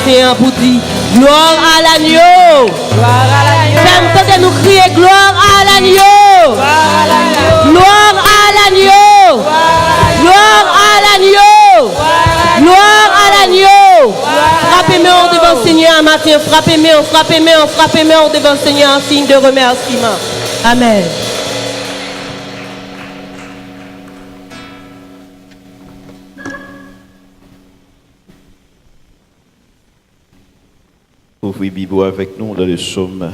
matin pour dire gloire à l'agneau. J'aime nous crier gloire à l'agneau. Gloire à l'agneau. Gloire à l'agneau. Gloire à l'agneau. Frappez-moi devant le Seigneur un matin. Frappez-moi devant le Seigneur en signe de remerciement. Amen. Ouvrez Bible avec nous dans le psaume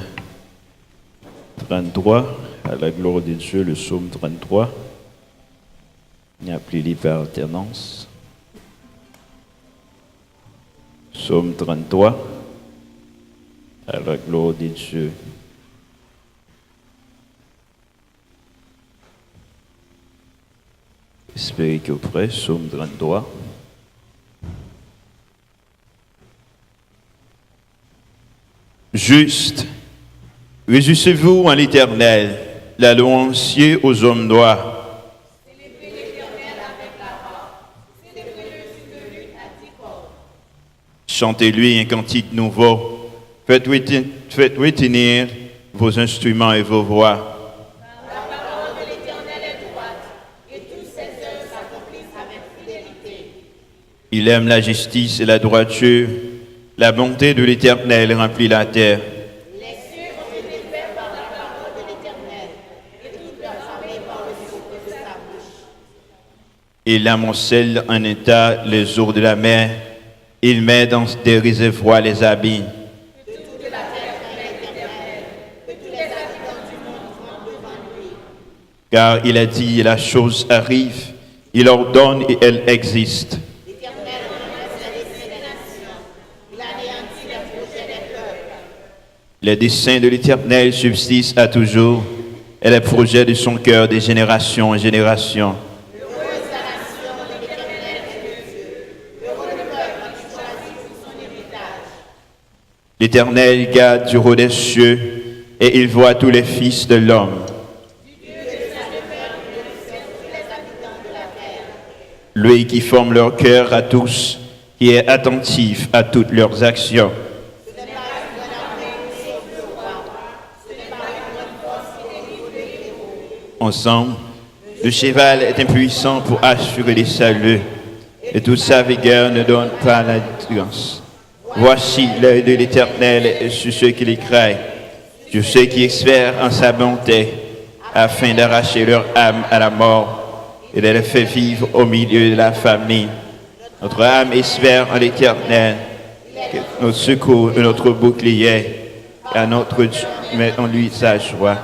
33, à la gloire de Dieu, le psaume 33. Il appelé par alternance. Psaume 33, à la gloire de Dieu. Espérez que vous êtes prêts, psaume 33. Juste, réjouissez-vous en l'Éternel, la louange aux hommes droits. Célébrez l'Éternel avec la harpe, célébrez-le sur le luth à 10 cordes. Chantez-lui un cantique nouveau, faites retenir vos instruments et vos voix. La parole de l'Éternel est droite, et tous ses œuvres s'accomplissent avec fidélité. Il aime la justice et la droiture. La bonté de l'Éternel remplit la terre. Les cieux ont été faits par la parole de l'Éternel, et toute leur armée par le souffle de sa bouche. Il amoncelle en état les eaux de la mer, il met dans des réservoirs les abîmes. Que toute la terre connaisse l'Éternel, que tous les habitants du monde tremblent devant lui. Car il a dit, la chose arrive, il ordonne et elle existe. Les desseins de l'Éternel subsistent à toujours, et les projets de son cœur de génération en génération. Heureuse la nation de l'Éternel est le Dieu, heureux le peuple qui choisit pour son héritage. L'Éternel garde du haut des cieux, et il voit tous les fils de l'homme. Du Dieu de sa demeure, il observe tous les habitants de la terre. Lui qui forme leur cœur à tous, qui est attentif à toutes leurs actions. Ensemble, le cheval est impuissant pour assurer les saluts, et toute sa vigueur ne donne pas la délivrance. Voici l'œil de l'Éternel est sur ceux qui les craignent, sur ceux qui espèrent en sa bonté, afin d'arracher leur âme à la mort et de les faire vivre au milieu de la famine. Notre âme espère en l'Éternel, notre secours et notre bouclier, car notre Dieu met en lui sa joie.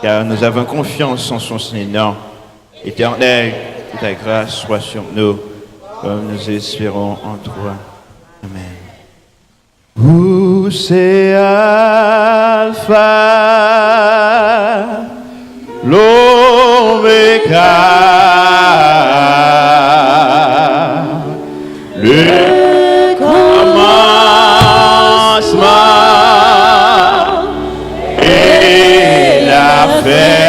Car nous avons confiance en son Seigneur. Éternel, que ta grâce soit sur nous, comme nous espérons en toi. Amen. Vous c'est Alpha, l'Oméga, le commencement et la fin.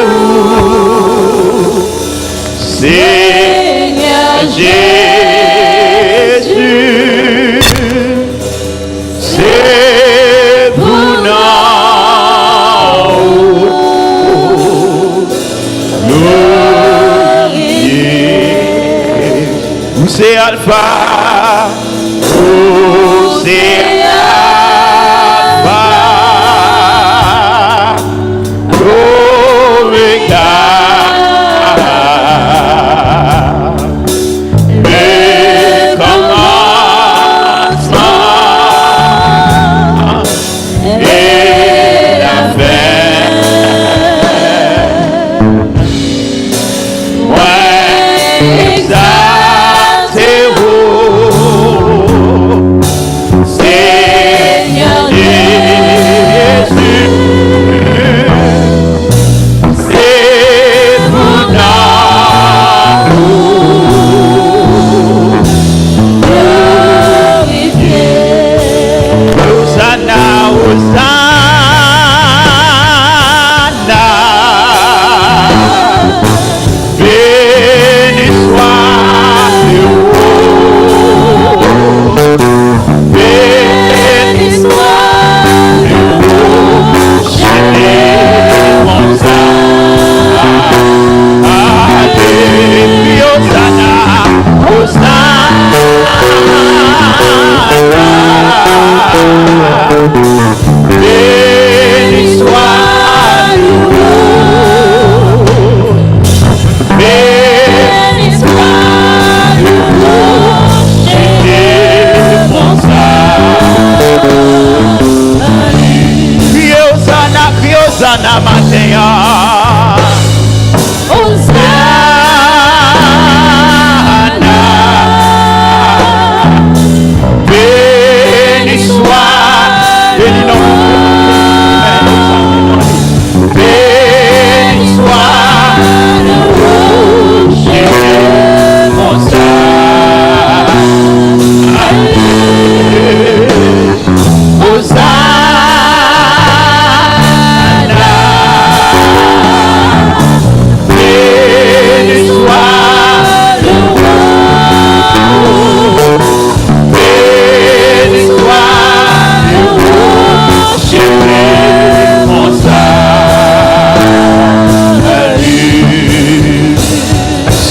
Exaltez-vous, Seigneur Jésus, c'est vous glorifié. Vous c'est Alpha, vous c'est Say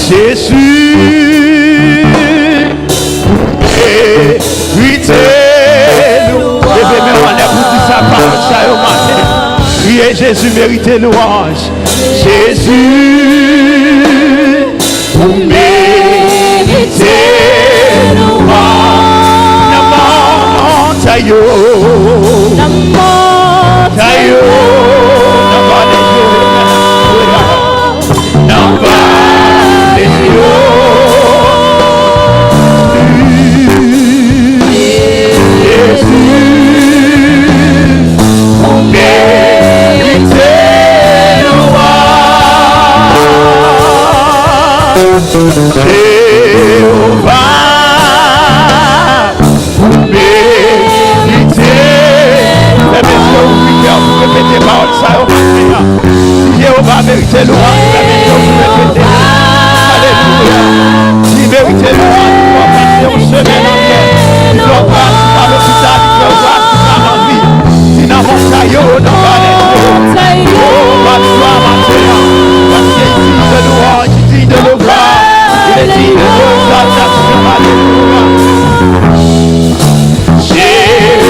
Jésus, méritez louange. Levez-moi en l'air pour dire sa parole, ça au matin. Priez Jésus, méritez louange. Jésus, vous méritez louange. Namon tayo, tayo, Jéhovah, vous méritez. Répétez parole ça au matin. Jéhovah méritez louange. Alléluia. Il méritez louange. Il doit passer une semaine entière. Il doit passer à l'hôpital. Il doit passer à la vie. Il n'a pas taillé dans la lettre. Oh, ma gloire, ma terre. Parce qu'il dit de louange, il dit de louange. Il est dit de l'exaltation. Alléluia. Jéhovah,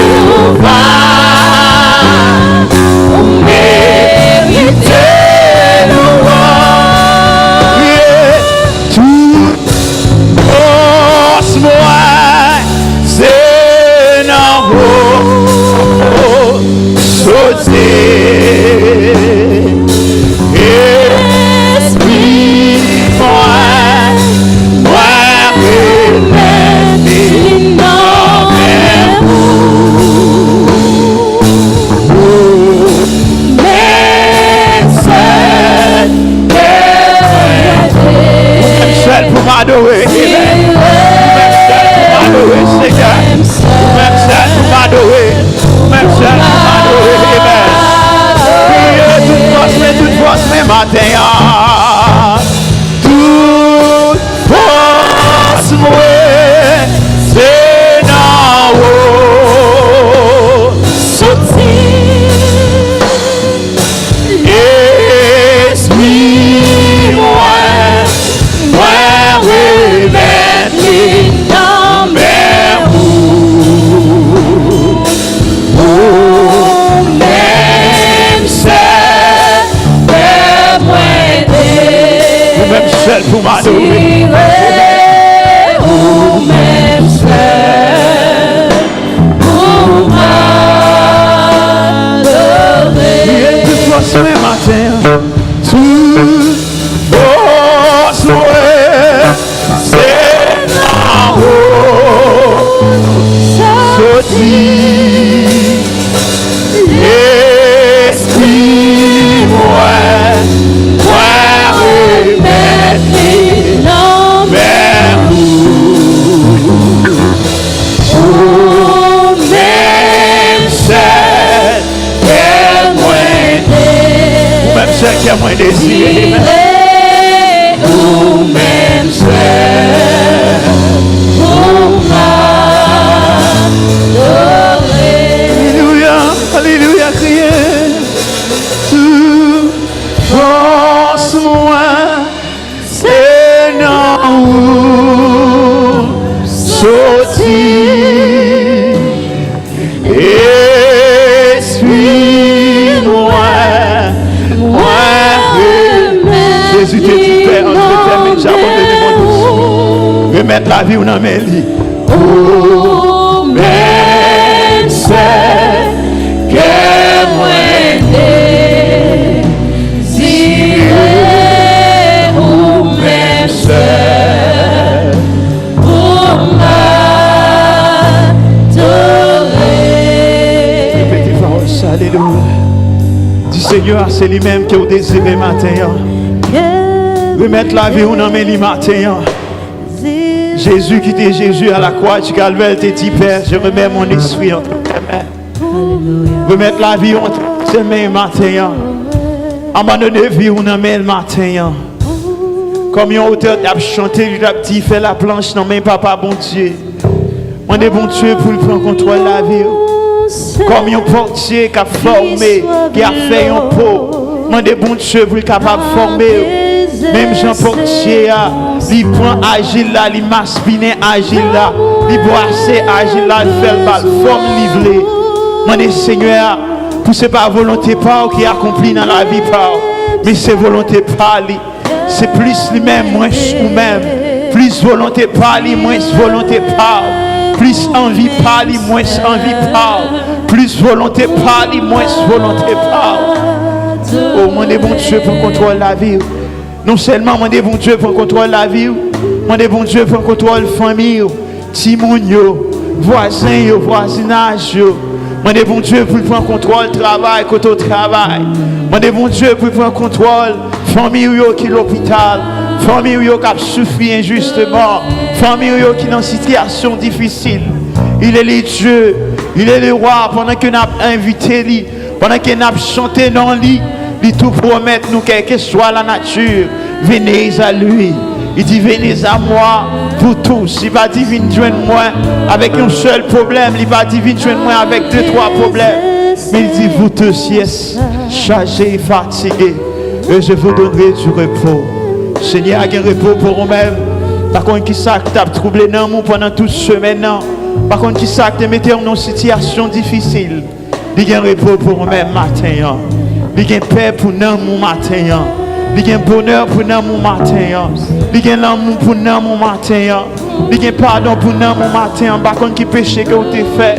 vous méritez louange. Tout force moi, c'est non sauter. Esprit moi, pour m'adorer, amen. Même seul pour m'adorer, Seigneur. Même seul pour m'adorer, même seul pour m'adorer, amen. Toute force, mes matins. Toute force, moi, c'est dans haut. Esprit, moi. Seul pour m'adorer, ou même seul pour m'adorer. Il est toute force ce matin, toute force, c'est en haut, sorti, esprit, moi. Celle qui a moins désiré, ou même celle pour m'adorer. Alléluia, alléluia, criez. Tout force moi, c'est non sortir. Esprit moi. Jésus te dit, Père, je t'aime, j'abandonne mon Dieu. Remettre la vie ou non, mais lui. Oh, même c'est que moi désiré, ou même c'est pour m'adorer. Répétez parole, alléluia. Dis Seigneur, c'est lui-même qui a désiré matin. Remettre la vie ou non mais les matins. Jésus qui était Jésus à la croix du Calvaire te dit Père, je remets mon esprit entre tes mains. Remettre la vie entre tes mains matin. Abandonner vie ou non mais le matin. Comme un auteur a chanté, il a dit fait la planche non mais papa bon Dieu. On est bon Dieu pour prendre contrôle de la vie. Comme un portier qui a formé, qui a fait un pot. On est bon Dieu pour être capable de former. Même Jean Portier, il prend agile là, il maspine agile là, il boisse agile là, il fait le bal, forme livrée. Mon Seigneur, pour ce pas volonté pas qui accomplit dans la vie pas, mais c'est volonté pas lui. C'est plus lui-même, moins ou-même. Plus volonté pas lui, moins volonté pas. Plus envie pas lui, moins envie pas. Plus volonté pas lui, moins volonté pas. Oh mon bon Dieu pour contrôler la vie. Non seulement mon bon Dieu pour contrôler la vie, mon bon Dieu pour contrôler la famille, timounio, voisin, voisinage. Mon bon Dieu pour prendre contrôle travail côté travail. Mon bon Dieu pour prendre contrôle famille qui est l'hôpital, famille qui a souffert injustement, famille qui est dans une situation difficile. Il est le Dieu, il est le roi pendant que nous avons invité lui, pendant que nous avons chanté dans lui, il tout promet nous quelle que soit la nature, venez à lui. Il dit venez à moi pour tous. Il va dire venez joindre moi avec un seul problème. Il va dire venez joindre moi avec 2-3 problèmes. Mais il dit vous tous yes, chargés et fatigués, et je vous donnerai du repos. Seigneur, il y a un repos pour nous-mêmes. Par contre, qui ça qui t'a troublé dans nous pendant toute semaine? Par contre, qui ça qui t'a mis dans une situation difficile? Il y a un repos pour nous-mêmes matin. Il y a une paix pour nous matin. Il y a un bonheur pour nous matin. Il y a un amour pour nous matin. Il y a un pardon pour nous matin. Par contre, qui péché que vous avez fait.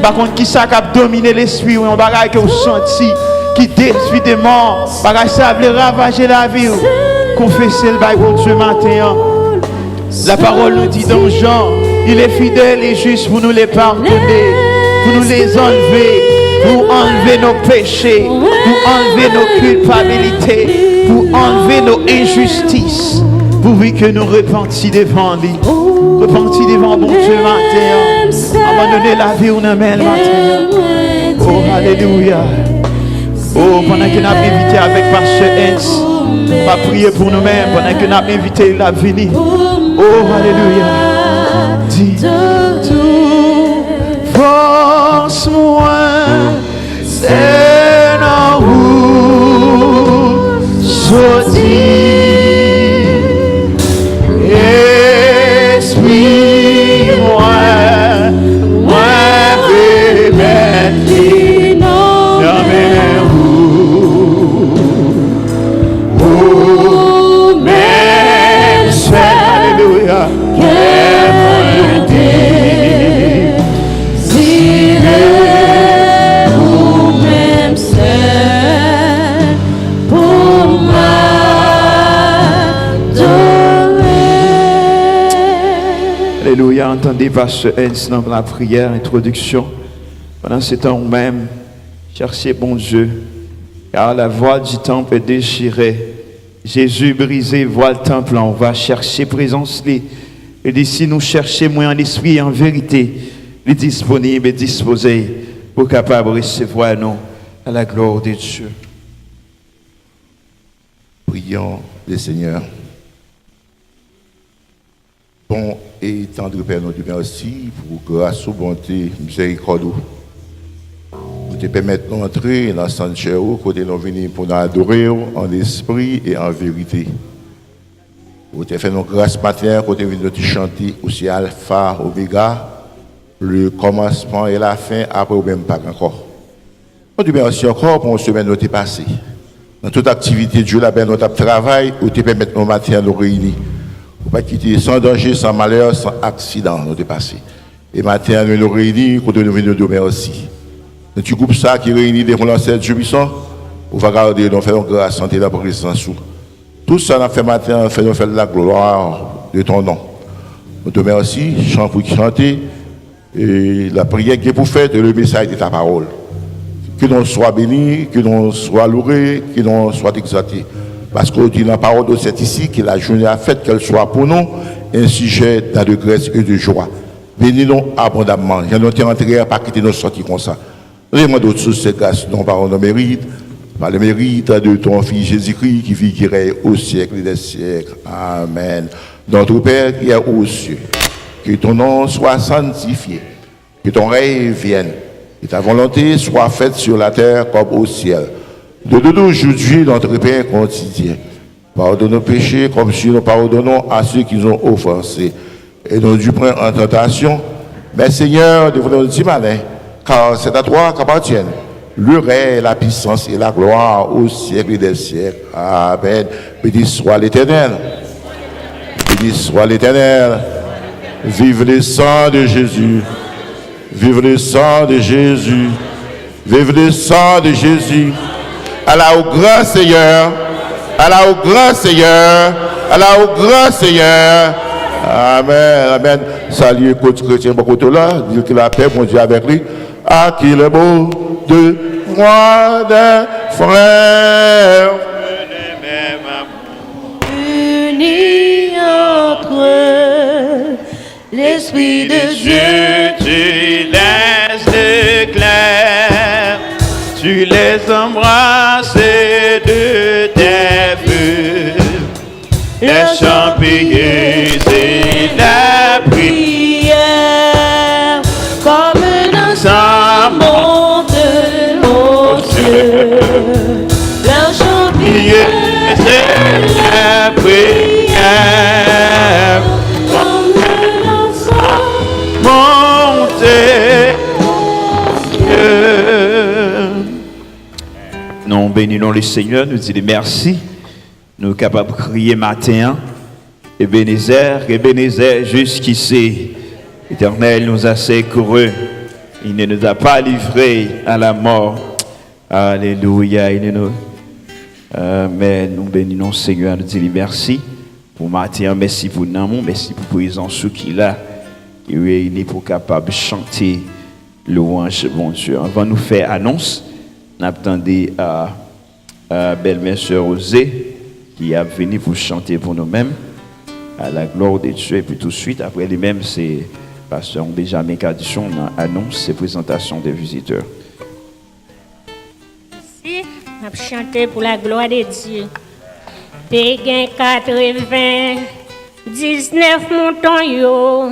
Par contre, qui ça qui a dominé l'esprit ou un bagage que vous senti. Qui détruit des morts. Bagage ça veut ravager la vie. Confessez le bagage pour Dieu matin. La parole nous dit dans Jean, il est fidèle et juste pour nous les pardonner, pour nous les enlever, pour enlever nos péchés, pour enlever nos culpabilités, pour enlever nos injustices, pourvu que nous repentis devant lui. Repentis devant bon Dieu matin. Abandonner la vie ou non matin. Oh, alléluia. Oh, pendant que nous avons invité avec Pasteur Hens, on va prier pour nous-mêmes pendant que nous avons invité la venue. Oh, alléluia. Dis tout, force-moi, c'est en vous, sortir, esprit-moi, moi, bébé, dans mes roues, oh, même seul, alléluia. Alléluia, entendez Pasteur Hens dans la prière, introduction. Pendant ce temps même, cherchez bon Dieu, car la voile du temple est déchirée. Jésus brisé, voit le temple, on va chercher présence. Et d'ici nous chercher, moi en esprit et en vérité, les disponibles et disposés pour capable de recevoir nous à la gloire de Dieu. Prions le Seigneur. Bon et tendre Père, nous te remercions pour grâce, bonté, miséricorde. Pour te permettre d'entrer dans le sanctuaire, côté nous venir pour nous adorer en esprit et en vérité. Pour te faire nos grâces matin, côté nous venir te chanter aussi Alpha, Omega, le commencement et la fin, après ou même pas encore. Nous te remercions encore pour une semaine nous t'es passé. Dans toute activité, Dieu l'a bien notre travail, où te permettre nos matins nous réunir. Pour ne pas quitter sans danger, sans malheur, sans accident, nous dépassé. Et maintenant, nous nous réunissons, quand nous venons de merci. Le petit groupe ça qui réunit des relanceurs de puissants, on va garder, nous faisons grâce, santé, la présence. Tout ça, nous fait matin, nous fait la gloire de ton nom. Nous te remercions, chant pour chanter, et la prière qui est pour faire, le message de ta parole. Que nous soyons bénis, que nous soyons loués, que nous soyons exaltés. Parce qu'on dit dans la parole de cette ici que la journée a fait qu'elle soit pour nous un sujet d'allégresse et de joie. Bénis-nous abondamment. Je nous rentrer à pas quitter nos sorties comme ça. Nous demandons toutes ces grâces dont par nos mérites, par le mérite de ton Fils Jésus-Christ qui vit, qui règne au siècle des siècles. Amen. Notre Père qui est aux cieux, que ton nom soit sanctifié, que ton règne vienne, que ta volonté soit faite sur la terre comme au ciel. De nous aujourd'hui notre pain quotidien. Pardonne nos péchés comme si nous pardonnons à ceux qui nous ont offensés. Et nous du prendre en tentation. Mais Seigneur, devenons nous malin, car c'est à toi qu'appartiennent le règne, la puissance et la gloire au siècle des siècles. Amen. Béni soit l'Éternel. Béni soit l'Éternel. Vive le sang de Jésus. Vive le sang de Jésus. Vive le sang de Jésus. Allah au grand Seigneur. Allah au grand Seigneur. Allah au grand Seigneur. Amen. Amen. Salut, côté chrétien, côté là. Dire que la paix, mon Dieu, avec lui. À qui le beau de moi, d'un frère. Unis entre eux, l'Esprit de Dieu, tu laisses l'éclair, tu les embrasses de tes feux, les chants pieux et la prière, comme un ensemble de mon Dieu, leur chant prier c'est la prière, comme un ensemble. monter Dieu. Nous bénissons le Seigneur, nous disons merci. Nous sommes capables de crier matin. Ebenezer, jusqu'ici. L'Éternel nous a secourus. Il ne nous a pas livrés à la mort. Alléluia. Amen. Nous bénissons le Seigneur, nous disons merci pour matin. Merci pour nous, merci pour la présence qui est là, qui est réunie pour capable de chanter louange, bon Dieu. Avant de nous faire annonce, nous attendons à belle-mère Sœur Osée qui a venu pour chanter pour nous-mêmes à la gloire de Dieu. Et puis tout de suite, après lui-même, c'est Pasteur Benjamin Cadichon, on annonce et présentation des visiteurs. Merci, on a chanté pour la gloire de Dieu. T'es gain 19 moutons yo,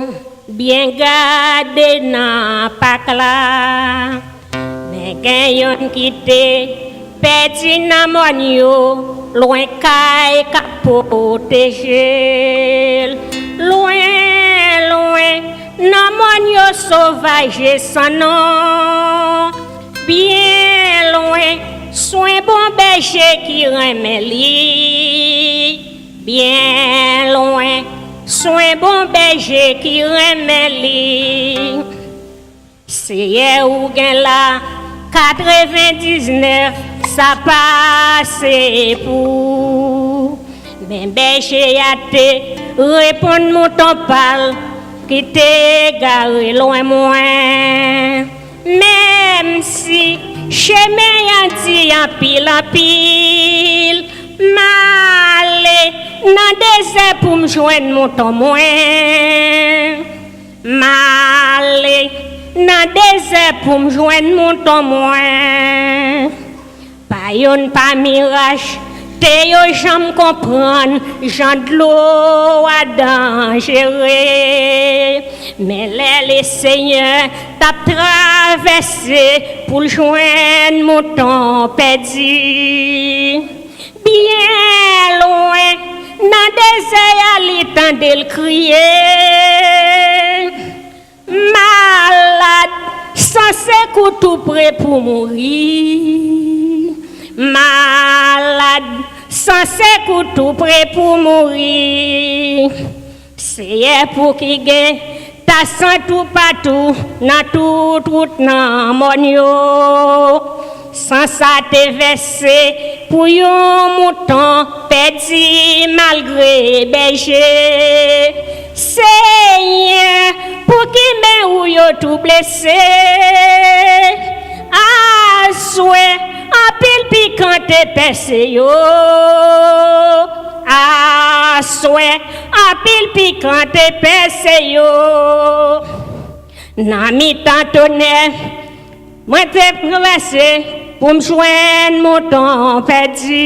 bien gardé dans pak là. Mais gain yon qui te petit nan mon yo. Loin kay ka protéger, loin, nan mon yo sauvage sans nom, bien loin, soin bon berger qui remet li, bien loin, soin bon berger qui remet li, c'est ou gen la 99. Ça passe pour mais berger a te répondre mouton parle qui te garé loin moins même si chemin y dit en pile malé dans désert pour me joindre mouton moins malé dans désert pour me joindre mouton moins. Pa yon pa mirage, te yo jam comprendre, j'en de l'eau à dangerer. Mais les seigneurs t'a traversé pour joindre mouton perdu. Bien loin, dans des airs, l'entendait le crier. Malade, sans secours tout prêt pour mourir. Malade, sans secours tout prêt pour mourir. C'est pour qui gagne, ta sang tout partout, dans toute route, dans mon yo. Sans ça te versé, pour yon mouton, perdu malgré berger. Seigneur, pour qui me ou yo tout blessé. Ah, souhait, en pile piquant te percé yo. Ah, souhait, en pile piquant te percé yo. Nan mi tan tonnerre, moi te traversé pour me joindre mouton perdu.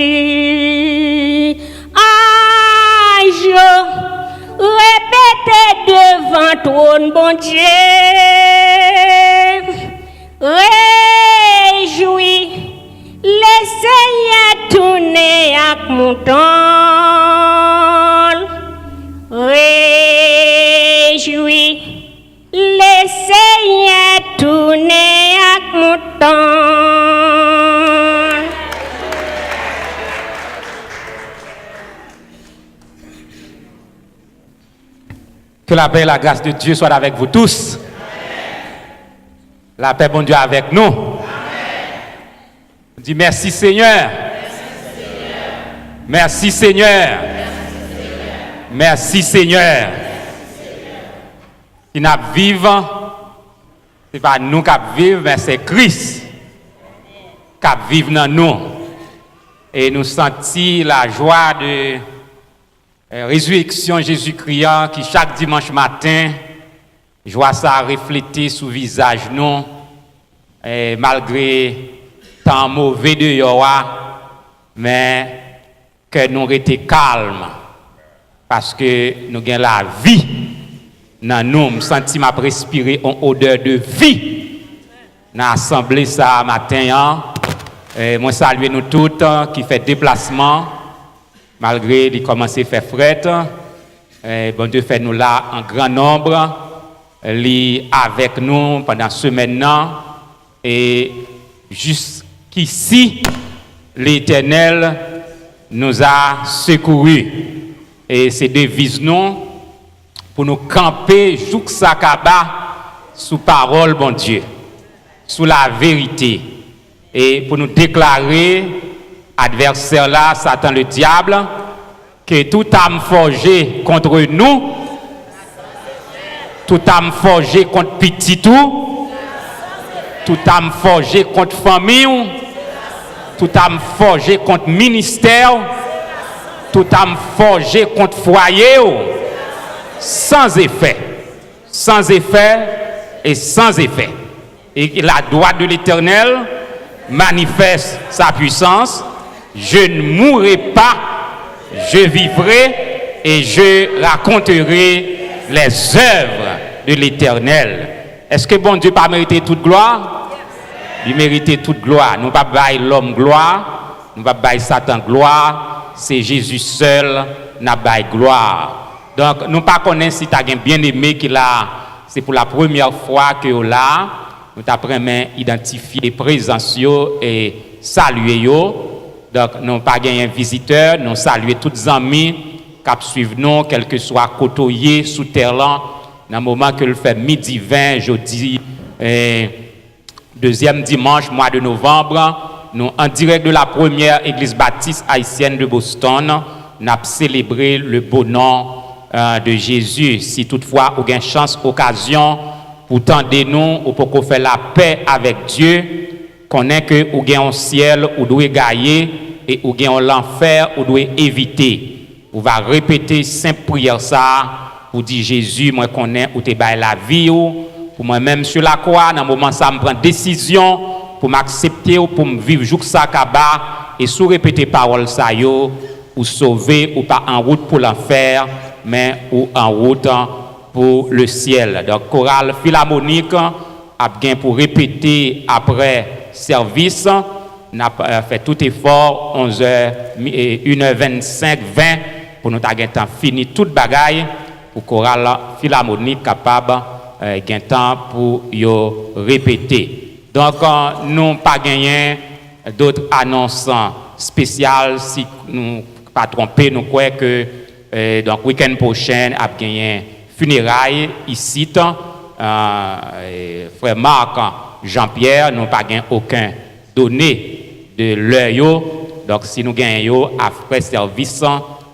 Ah, je répétais devant trône bon Dieu. Réjouis, les Seigneurs tourner avec mouton. Que la paix et la grâce de Dieu soient avec vous tous. La paix, bon Dieu, avec nous. On dit merci Seigneur. Merci Seigneur. Merci Seigneur. Qui n'a vivant, ce n'est pas nous qui vivons, mais c'est Christ qui vit dans nous. Et nous sentons la joie de résurrection Jésus-Christ qui chaque dimanche matin, joie ça refléter sous le visage nous, et malgré temps mauvais de Yoa, mais que nous restions calmes parce que nous avons la vie dans nous, nous sentons m'a respirer en odeur de vie. Dans l'assemblée ça matin, moi salue nous toutes qui fait déplacement malgré les commencer à faire fret. Bon Dieu fait nous là en grand nombre, li avec nous pendant semaine et jusqu'ici l'Éternel nous a secourus et c'est devise nous pour nous camper jouk sakaba sous parole bon Dieu, sous la vérité et pour nous déclarer adversaire là, Satan le diable, que tout âme forgée contre nous, tout âme forgée contre petit tout âme forgée contre famille, tout âme forgée contre ministère, tout âme forgée contre foyer, sans effet et sans effet. Et la droite de l'Éternel manifeste sa puissance. Je ne mourrai pas, je vivrai et je raconterai les œuvres de l'Éternel. Est-ce que bon Dieu pas mérité toute gloire? Il mérite toute gloire. Nous ne pas bailler l'homme gloire, nous ne pas bailler Satan gloire, c'est Jésus seul n'a baille gloire. Donc nous pas connaissons si tu as bien aimé qu'il a, c'est pour la première fois que là, nous t'apprenons identifier les présences et saluer yo. Donc, nous pas gagné un visiteur, nous saluer tous les amis qui suivent nous, quel que soit côtoyer, sous terre là, dans le moment que le fait midi 20, jeudi, deuxième dimanche, mois de novembre, nous, en direct de la première église baptiste haïtienne de Boston, nous avons célébré le beau nom de Jésus. Si toutefois, vous avez une chance, occasion, pour tendre nous, ou pour faire la paix avec Dieu, qu'on est que vous avez un ciel, vous devez gagner, et vous avez l'enfer, vous devez éviter. Vous va répéter simple prière ça, pour dire Jésus, moi connais, ou te baille la vie, pour moi-même sur la croix, dans le moment ça me prend décision, pour m'accepter, ou pour me vivre jour ça kaba, et sous répéter parole ça yo, ou sauver, ou pas en route pour l'enfer, mais ou en route pour le ciel. Donc, chorale philharmonique a bien pour répéter après service. On a fait tout effort, 11h, 1h25, 20 pour nous avoir temps fini toute bagaille pour chorale philharmonique capable gain temps pour yo répéter. Donc, nous pas gagné d'autres annonces spéciales si nous pas trompé, nous croyons que donc week-end prochain a gagné funérailles ici, frère Marc, Jean-Pierre, nous pas gagné aucun donné de l'heure. Donc si nous gagnons après service,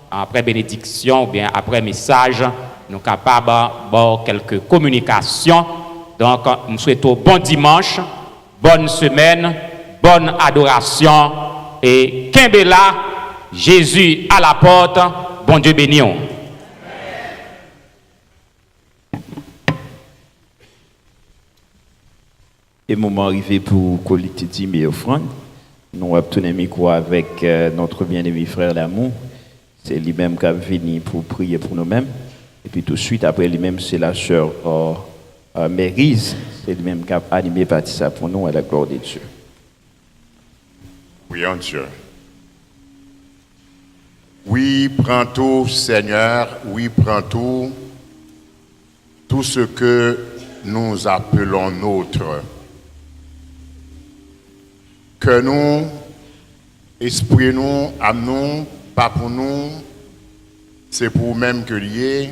après bénédiction ou bien après message, nous sommes capables d'avoir quelques communications. Donc nous souhaitons bon dimanche, bonne semaine, bonne adoration et Kimbela, Jésus à la porte, bon Dieu béni. Et moment arrivé pour collecter mes offrandes. Nous avons obtenu un micro avec notre bien-aimé frère d'amour. C'est lui-même qui a venu pour prier pour nous-mêmes. Et puis tout de suite, après lui-même, c'est la sœur Mérise. C'est lui-même qui a animé partie ça pour nous à la gloire de Dieu. Oui, en Dieu. Oui, prends tout, Seigneur. Oui, prends tout ce que nous appelons nôtre. Que nous, esprit nous, âme nous, pas pour nous, c'est pour même que lié.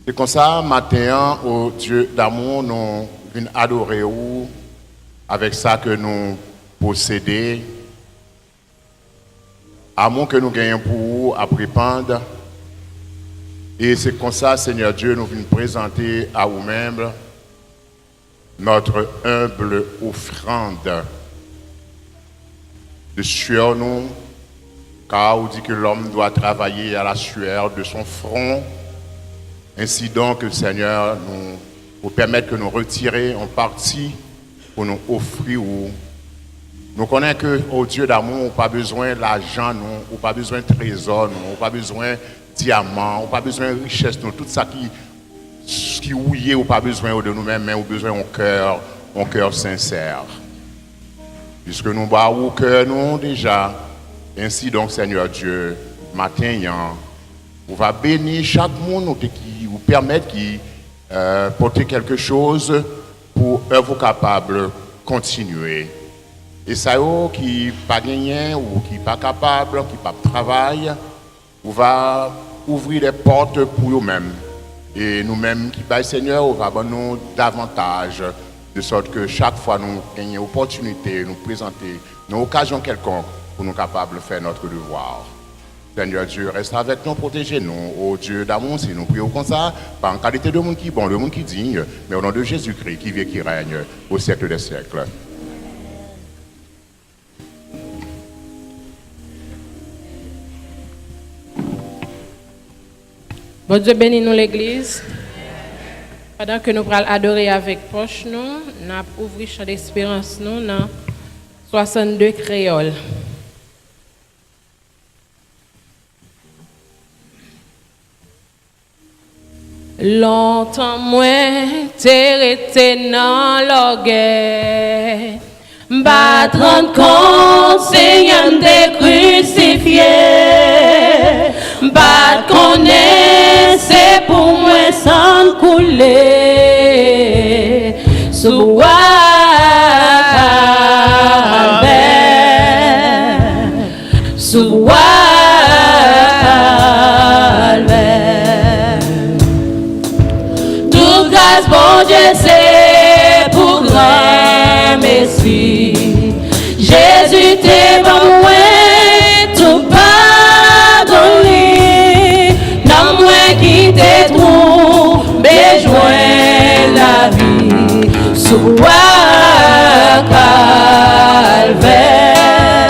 Et comme ça, matin, au Dieu d'amour, nous venons adorer vous avec ça que nous possédons. Amour que nous gagnons pour vous à répandre. Et c'est comme ça, Seigneur Dieu, nous venons présenter à vous-même notre humble offrande de sueur nous, car on dit que l'homme doit travailler à la sueur de son front. Ainsi donc, Seigneur, nous permettre que nous retirions en partie pour nous offrir. Nous connaissons que, au Dieu d'amour, on n'a pas besoin d'argent, on n'a pas besoin de trésor, on n'a pas besoin de diamants, on n'a pas besoin de richesse, tout ça qui ouillé, on n'a pas besoin de nous-mêmes, mais on a besoin d'un cœur sincère. Puisque nous avons au cœur, nous déjà. Ainsi donc, Seigneur Dieu, matin, on va bénir chaque monde qui vous permettre de porter quelque chose pour œuvre capable de continuer. Et ça, qui n'est pas gagné ou qui n'est pas capable, qui n'est pas travail, on va ouvrir les portes pour nous-mêmes. Et nous-mêmes qui baillons Seigneur, on va nous davantage, de sorte que chaque fois nous gagnons l'opportunité de nous présenter une occasion quelconque pour nous capables de faire notre devoir. Seigneur Dieu, reste avec nous, protégez-nous. Ô Dieu d'amour, si nous prions comme ça, pas en qualité de monde qui est bon, de monde qui est digne, mais au nom de Jésus-Christ qui vit et qui règne au siècle des siècles. Bon Dieu bénit nous l'église. Pendant que nous allons adorer avec proche nous, nous allons ouvrir champ d'espérance nous dans 62 créoles. Longtemps moins t'es resté dans l'orgueil, battre compte Seigneur t'es crucifié, battre connaît c'est pour moi sans couler sous bois calvaire, sous bois bon Dieu, c'est pour grand Messie. Jésus t'es bon, moi, tout pardonné. Non, moi qui t'ai trouvé, joint la vie. Sous bois calvaire,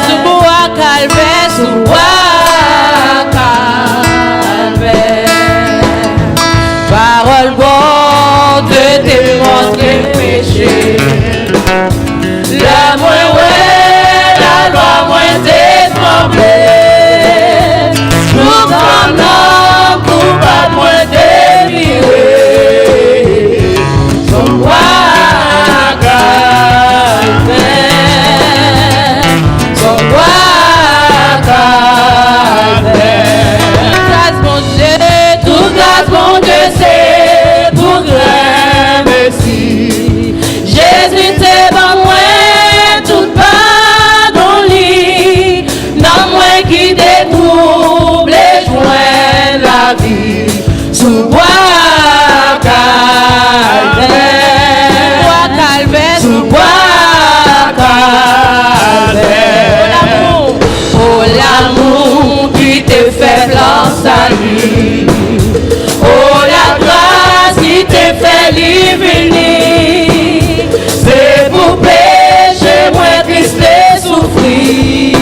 sous bois calvaire, sous bois calvaire. Parole bonne de démontrer le péché. La moins ouais, la loi moins détremblée. Nous comme l'homme coupable moins déviré. Son roi calvaire, son roi calvaire. Toute grâce mon Dieu, toute grâce mon Dieu, c'est pour grand Messie. Jésus t'es bon moi, tout pardon lit. Non moi qui détrouble et joint la vie. Sous bois calvaire, sous bois calvaire. Oh l'amour qui te fait blanc salut. Oh la grâce qui te fait venir. C'est pour péché, moi triste et souffrir.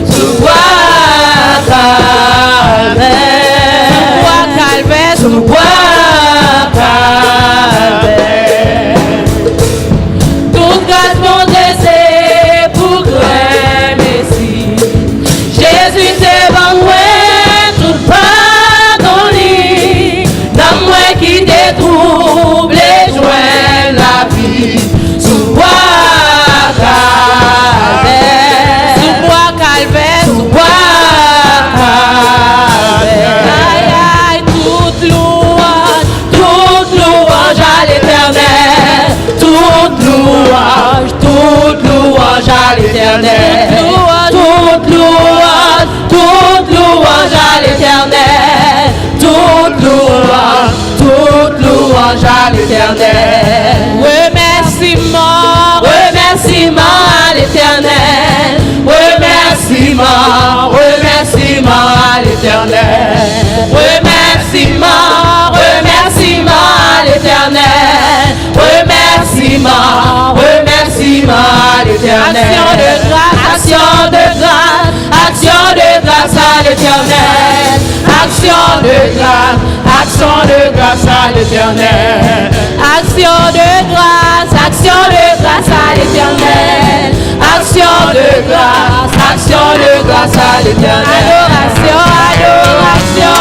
Sous bois calvaire, sous bois calvaire. Toute grâce mon Dieu, c'est pour grand Messie. Jésus t'es bon, moi, tout pardon lit. Dans moi qui détrouble et joint la vie. Sous bois calvaire, sous bois calvaire, sous bois calvaire. Aïe aïe, toute louange à l'éternel. Toute louange à l'éternel. Toute louange à l'éternel. Toute louange l'Éternel. Remerciement, remerciement à l'Éternel. Remerciement, remerciement à l'Éternel. Remerciement, remerciement à l'Éternel. Remerciement, remerciement à l'Éternel. Action de grâce, action de grâce à l'Éternel. Action de grâce à l'Éternel. Action de grâce à l'Éternel. Action de grâce à l'Éternel. Adoration, adoration,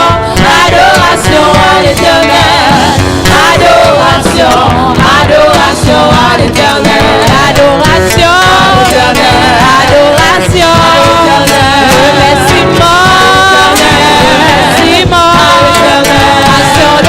adoration à l'Éternel. Adoration, adoration à l'Éternel. Adoration, adoration, remerciement, action de grâce, action de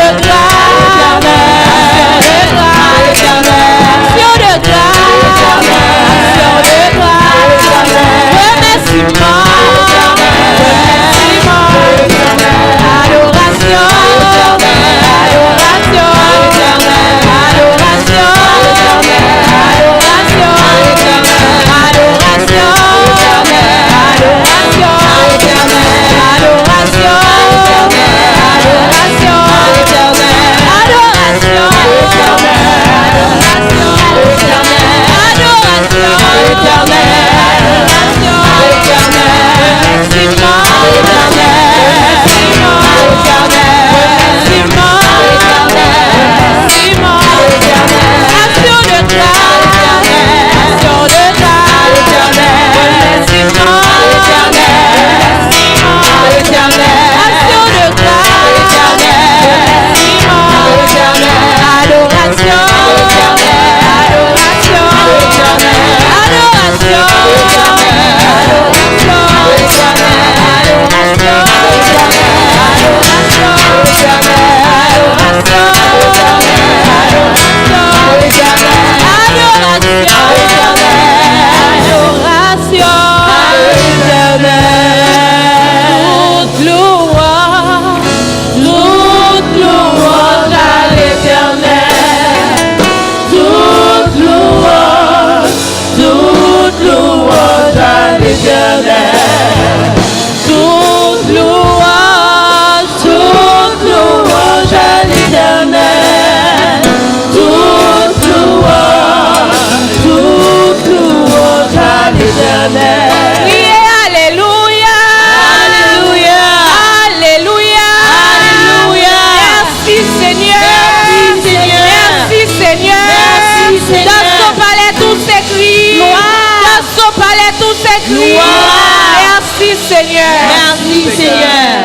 Merci Seigneur. Merci Seigneur.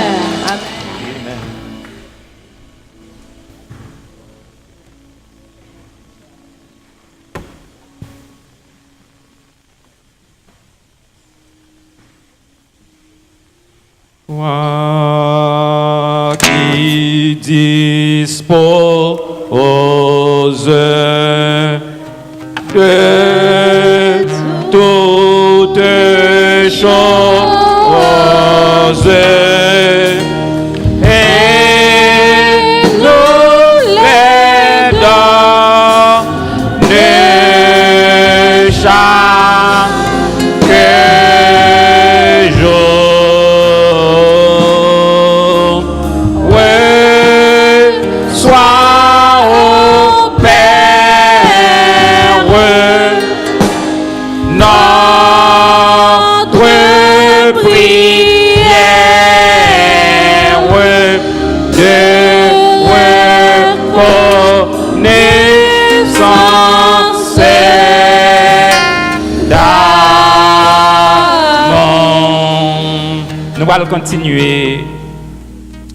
Toi qui dispose de toutes choses et nous les donne chaque jour. Oui, sois au Père notre prière de reconnaissance d'amour. Nous allons continuer.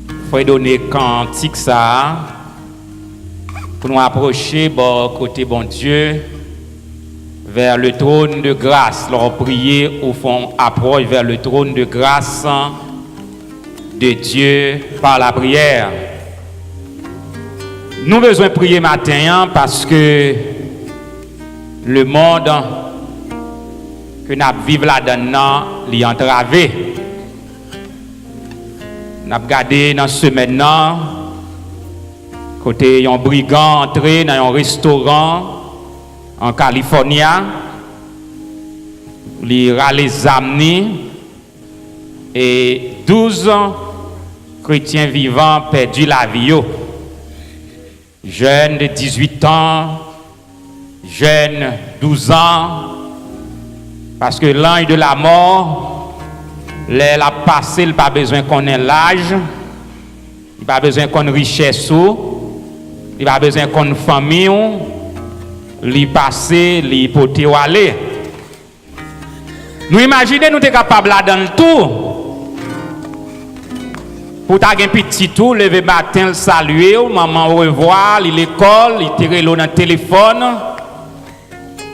Il faut donner cantique ça pour nous approcher côté bon Dieu vers le trône de grâce. Leur prier au fond approche vers le trône de grâce de Dieu par la prière. Nous avons besoin de prier matin parce que le monde que nous vivons là-dedans est entravé. Nous avons regardé dans ce semaine Côté un brigand entré dans un restaurant en Californie, il a les amenés et 12 chrétiens vivants perdu la vie. Jeunes de 18 ans, jeunes 12 ans, parce que l'ange de la mort, il a passé, il n'a pas besoin qu'on ait l'âge, il n'a pas besoin qu'on ait richesse, il n'a pas besoin qu'on ait famille, il est passé, il est poté ou aller. Nous imaginons nous sommes capables là dans le tout. Pour ta un petit tout, lever matin, le saluer, maman au revoir, l'école, il tire l'eau dans le téléphone,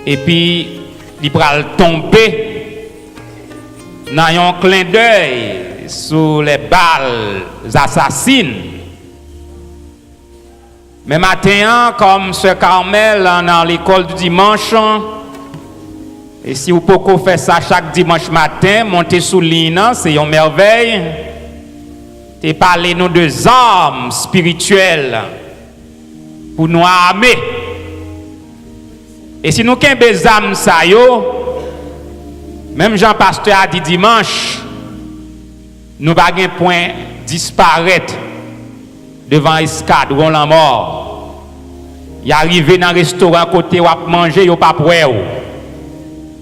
et puis il va tomber dans un clin d'œil sous les balles assassines. Mais matin, comme ce Carmel dans l'école du dimanche, et si vous pouvez faire ça chaque dimanche matin, monter sous l'île, c'est une merveille. Et parler nous de armes spirituelles pour nous armer. Et si nous avons des armes, ça yo, même Jean-Pasteur a dit dimanche, nous n'avons pas point disparaître devant escadron la mort. Il arrivé dans un restaurant côté où à manger, il pas prêt.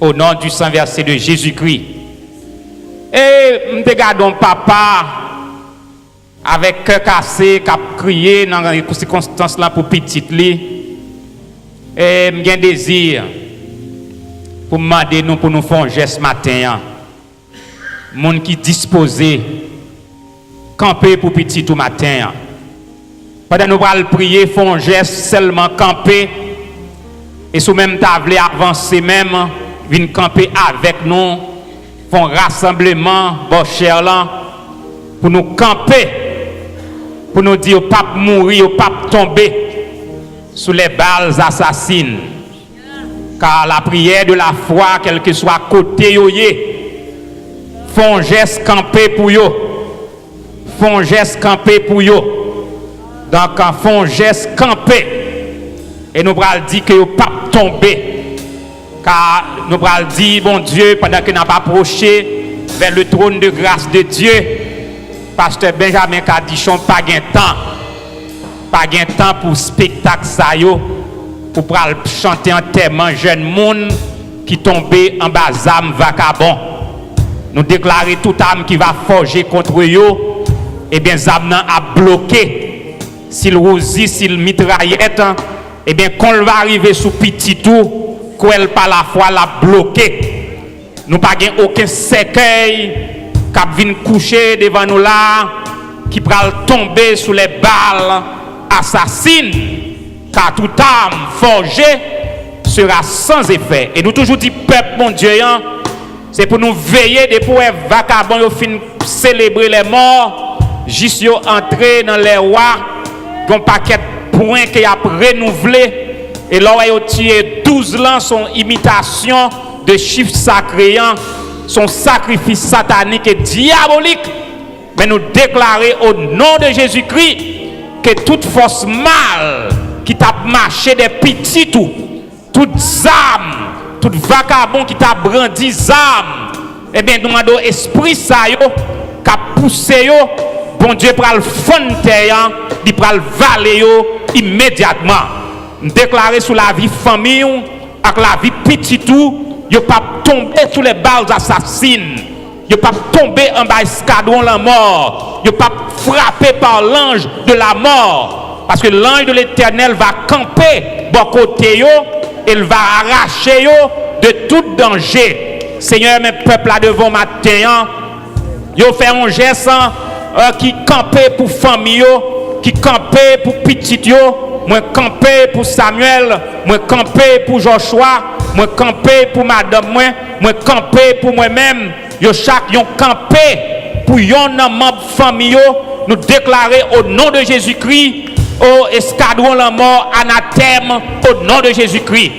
Au nom du sang versé de Jésus-Christ. Et nous regardons papa avec cœur cassé, qui a crié dans les circonstances là pour petite li. Et j'ai un désir pour demander nous pour nous faire un geste matin. Monde qui disposé camper pour petit tout matin. Pendant nous allons prier, faire un geste seulement camper. Et sous même table avancer même, venir camper avec nous, faire un rassemblement, bon cher là, pour nous camper. Pour nous dire, pas mourir, pas tomber sous les balles assassines. Car la prière de la foi, quel que soit côté yoyé, font un geste camper pour yo. Font un geste camper pour yo. Donc, font un geste camper. Et nous allons dire que yo pas tomber. Car nous allons dire, bon Dieu, pendant que nous pas approché vers le trône de grâce de Dieu, Pasteur Benjamin Kadichon, pas de temps pour spectacle ça yo, pour chanter en thème jeune monde qui tombé en bas âme vagabond. Nous déclarer toute âme qui va forger contre yo, et bien âme a bloqué. S'il rousi, s'il mitraillette, et bien quand elle va arriver sous petit tout, qu'elle par la foi la bloqué. Nous pas aucun cercueil qui vient coucher devant nous là, qui va tomber sous les balles assassines, car toute âme forgée sera sans effet. Et nous toujours dit, peuple mon Dieu, c'est pour nous veiller des poètes vagabonds, au fin célébrer les morts, juste entrer dans les rois, un paquet de points qui a renouvelé, et là, ils ont tiré 12 ans, son imitation de chiffres sacrés, son sacrifice satanique et diabolique. Mais nous déclarer au nom de Jésus-Christ que toute force mal qui t'a marché des petits toutes âmes, tout vagabond qui t'a brandi âmes, eh bien nous demandons esprit ça yo, qui a poussé yo, bon Dieu pour le fonter, il pour le valer yo immédiatement. Déclarer sur la vie famille, avec la vie petit tout, il ne pas tomber sous les balles assassines. Il ne pas tomber en bas escadron la mort. Il ne pas frapper par l'ange de la mort. Parce que l'ange de l'Éternel va camper bon côté yo, il va arracher yo de tout danger. Seigneur, mes peuples là devant matin, yo fait un geste qui campait pour famille yo, qui campait pour petit yo, moi campé pour Samuel, moi campé pour Joshua, moi campé pour madame moi campé pour moi-même. Yo chaque yon campé pour yon membre famille, nous déclarer au nom de Jésus-Christ, au escadron la mort, anathème au nom de Jésus-Christ.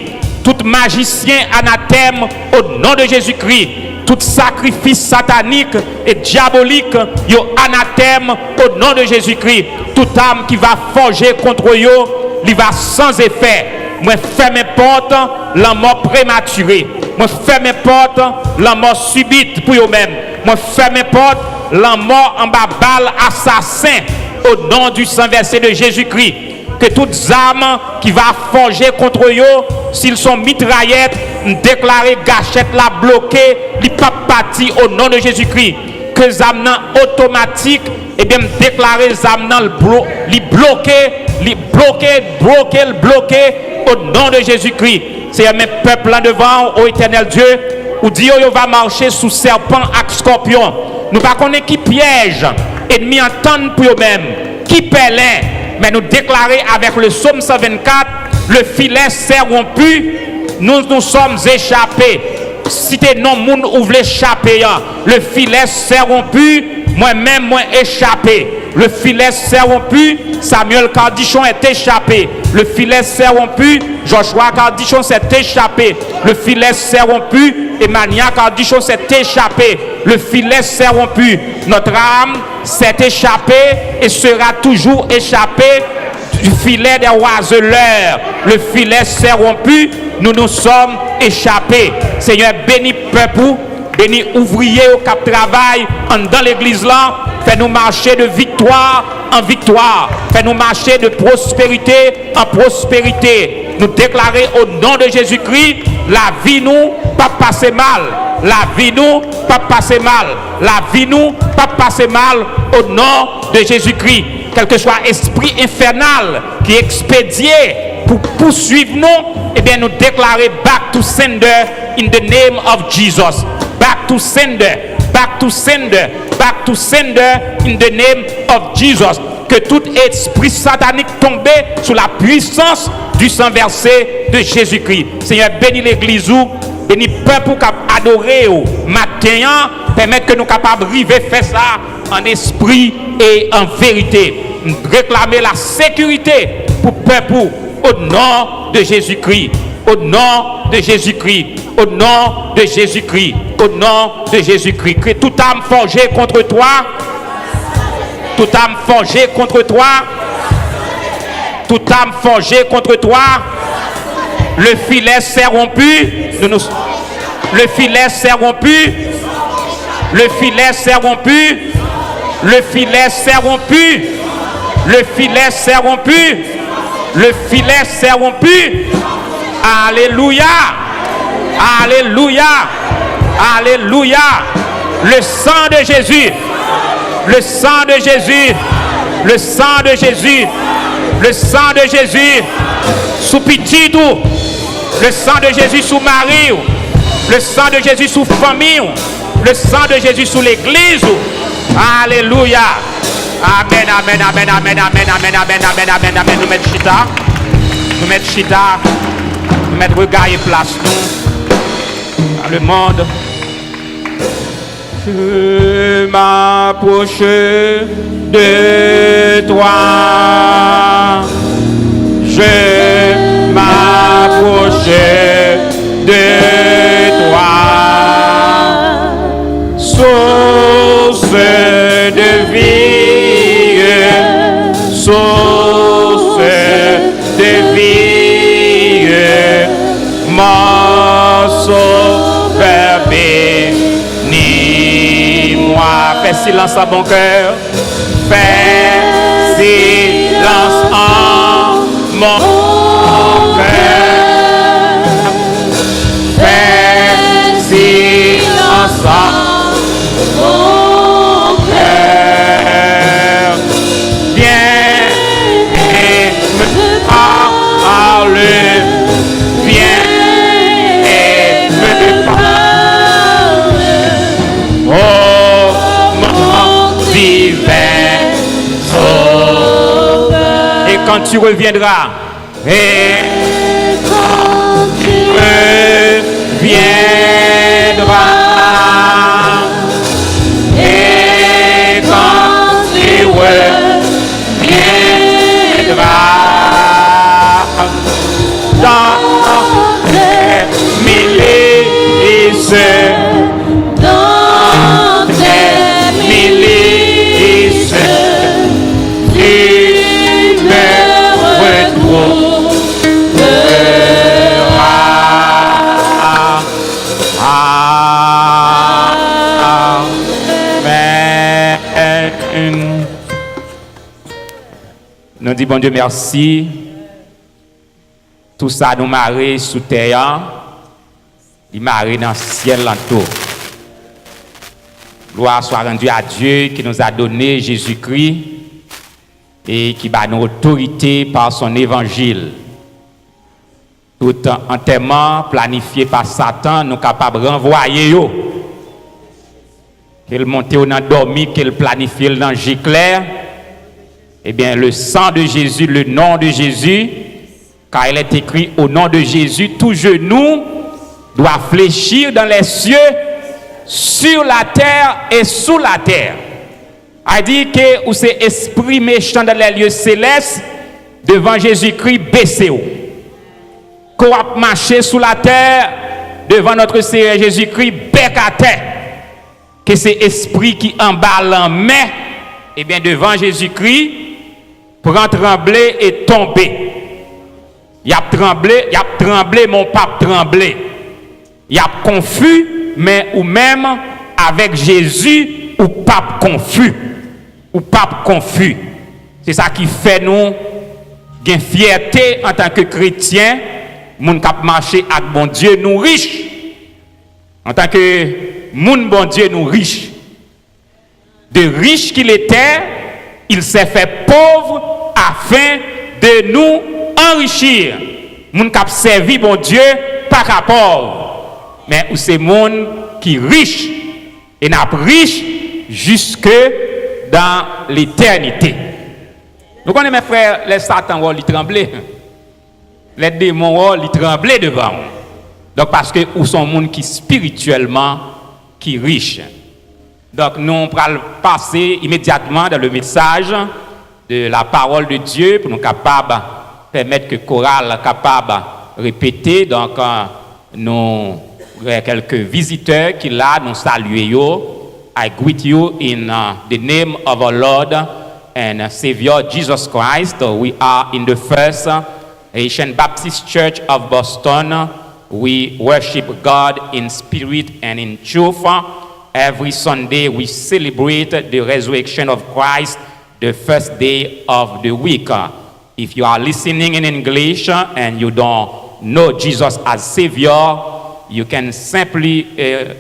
Tout magicien anathème au nom de Jésus-Christ. tout sacrifice satanique et diabolique, yo anathème au nom de Jésus-Christ. Toute âme qui va forger contre yo, il va sans effet. Moi ferme porte la mort prématurée. Moi ferme porte la mort subite pour eux-mêmes. Moi ferme porte la mort en bas balle assassin au nom du sang versé de Jésus-Christ. Que toutes âmes qui va forger contre eux, s'ils sont mitraillettes, déclarer gâchette la bloquer, li pas parti au nom de Jésus-Christ. Que les âmes automatiques, et bien déclarer les âmes li bloquer au nom de Jésus-Christ. C'est mes peuples là devant, ô éternel Dieu, ou Dieu va marcher sous serpent et scorpion. Nous ne connaissons pas qui piège, ennemi entendent pour eux-mêmes, qui pèlerin, mais nous déclarer avec le psaume 124, le filet s'est rompu, nous sommes échappés. Si t'es non moun ouvre l'échappé, le filet s'est rompu, moi-même moi échappé. Le filet s'est rompu, Samuel Cardichon est échappé. Le filet s'est rompu, Joshua Cardichon s'est échappé. Le filet s'est rompu, Emmanuel Cardichon s'est échappé. Le filet s'est rompu. Notre âme s'est échappée et sera toujours échappée du filet des oiseleurs. Le filet s'est rompu, nous nous sommes échappés. Seigneur, bénis peuple, bénis ouvriers au cap travail dans l'église là. Fais-nous marcher de victoire en victoire. Fais-nous marcher de prospérité en prospérité. Nous déclarer au nom de Jésus-Christ, la vie nous pas passer mal. La vie nous pas passer mal. La vie nous pas passer mal au nom de Jésus-Christ. Quel que soit esprit infernal qui expédié pour poursuivre nous, eh bien nous déclarer back to sender in the name of Jesus. Back to sender, back to sender, back to sender in the name of Jesus. Que tout esprit satanique tombe sous la puissance du sang versé de Jésus-Christ. Seigneur, bénis l'église ou bénis le peuple qui a adoré au matin, permettre que nous capables de arriver faire ça en esprit et en vérité. Réclamer la sécurité pour le peuple au nom de Jésus-Christ. Au nom de Jésus-Christ. Au nom de Jésus-Christ. Au nom de Jésus-Christ. Que toute âme forgée contre toi, toute âme forgée contre toi, toute âme forgée contre toi, le filet s'est rompu, le filet s'est rompu, le filet s'est rompu, le filet s'est rompu, le filet s'est rompu, le filet s'est rompu. Alléluia, alléluia, alléluia. Le sang de Jésus, le sang de Jésus, le sang de Jésus, le sang de Jésus sous petit tout, le sang de Jésus sous Marie, le sang de Jésus sous famille, le sang de Jésus sous l'église. Alléluia. Amen, amen, amen, amen, amen, amen, amen, amen, amen, amen. Nous mettons chita, nous mettons chita, nous mettons regard et place nous dans le monde. Je m'approche de toi. Je m'approche de toi. Source de vie, source de vie, mon sauveur bénis-moi. Fais silence à mon cœur, fais silence en mon cœur, fais silence en mon cœur, viens et me parle, viens et me parle, oh mon divin sauveur. Et quand tu reviendras, et quand tu reviendras, et quand tu reviendras dans les milices Nous disons bon Dieu merci. Tout ça nous marre sous terre, il marre dans le ciel l'entour. Gloire soit rendue à Dieu qui nous a donné Jésus-Christ et qui bat nos autorités par son évangile. Tout enterrement planifié par Satan, nous sommes capables de renvoyer. Qu'il monte dans le dormi, qu'il planifie dans le giclair. Eh bien, le sang de Jésus, le nom de Jésus, car il est écrit au nom de Jésus, tout genou doit fléchir dans les cieux, sur la terre et sous la terre. A dit que ou c'est esprit méchant dans les lieux célestes devant Jésus-Christ baissé. Qu'on a marché sous la terre devant notre Seigneur Jésus-Christ bec à terre. Que c'est esprit qui emballe en main, et bien devant Jésus-Christ prend trembler et tomber. Il a tremblé, mon pape tremblé. Il a confus, mais ou même avec Jésus, ou pape confus. Ou pape confus. C'est ça qui fait nous une fierté en tant que chrétiens, moun k'ap marcher avec bon Dieu nous riches. En tant que moun bon Dieu nous riches. De riches qu'il était, il s'est fait pauvre afin de nous enrichir. Moun k'ap servi bon Dieu pas qu'à pauvre. Mais ou c'est moun qui riche et n'a riche jusque dans l'éternité. Nous connaissons mes frères, les Satan ils trembler. Les démons ils trembler devant. Donc parce que ou sont monde qui spirituellement qui riche. Donc nous on va passer immédiatement dans le message de la parole de Dieu pour nous capables permettre que chorale capable répéter. Donc nous quelques visiteurs qui là nous saluer yo. I greet you in the name of our Lord and Savior Jesus Christ. We are in the First Haitian Baptist Church of Boston. We worship God in spirit and in truth. Every Sunday we celebrate the resurrection of Christ, the first day of the week. If you are listening in English and you don't know Jesus as Savior, you can simply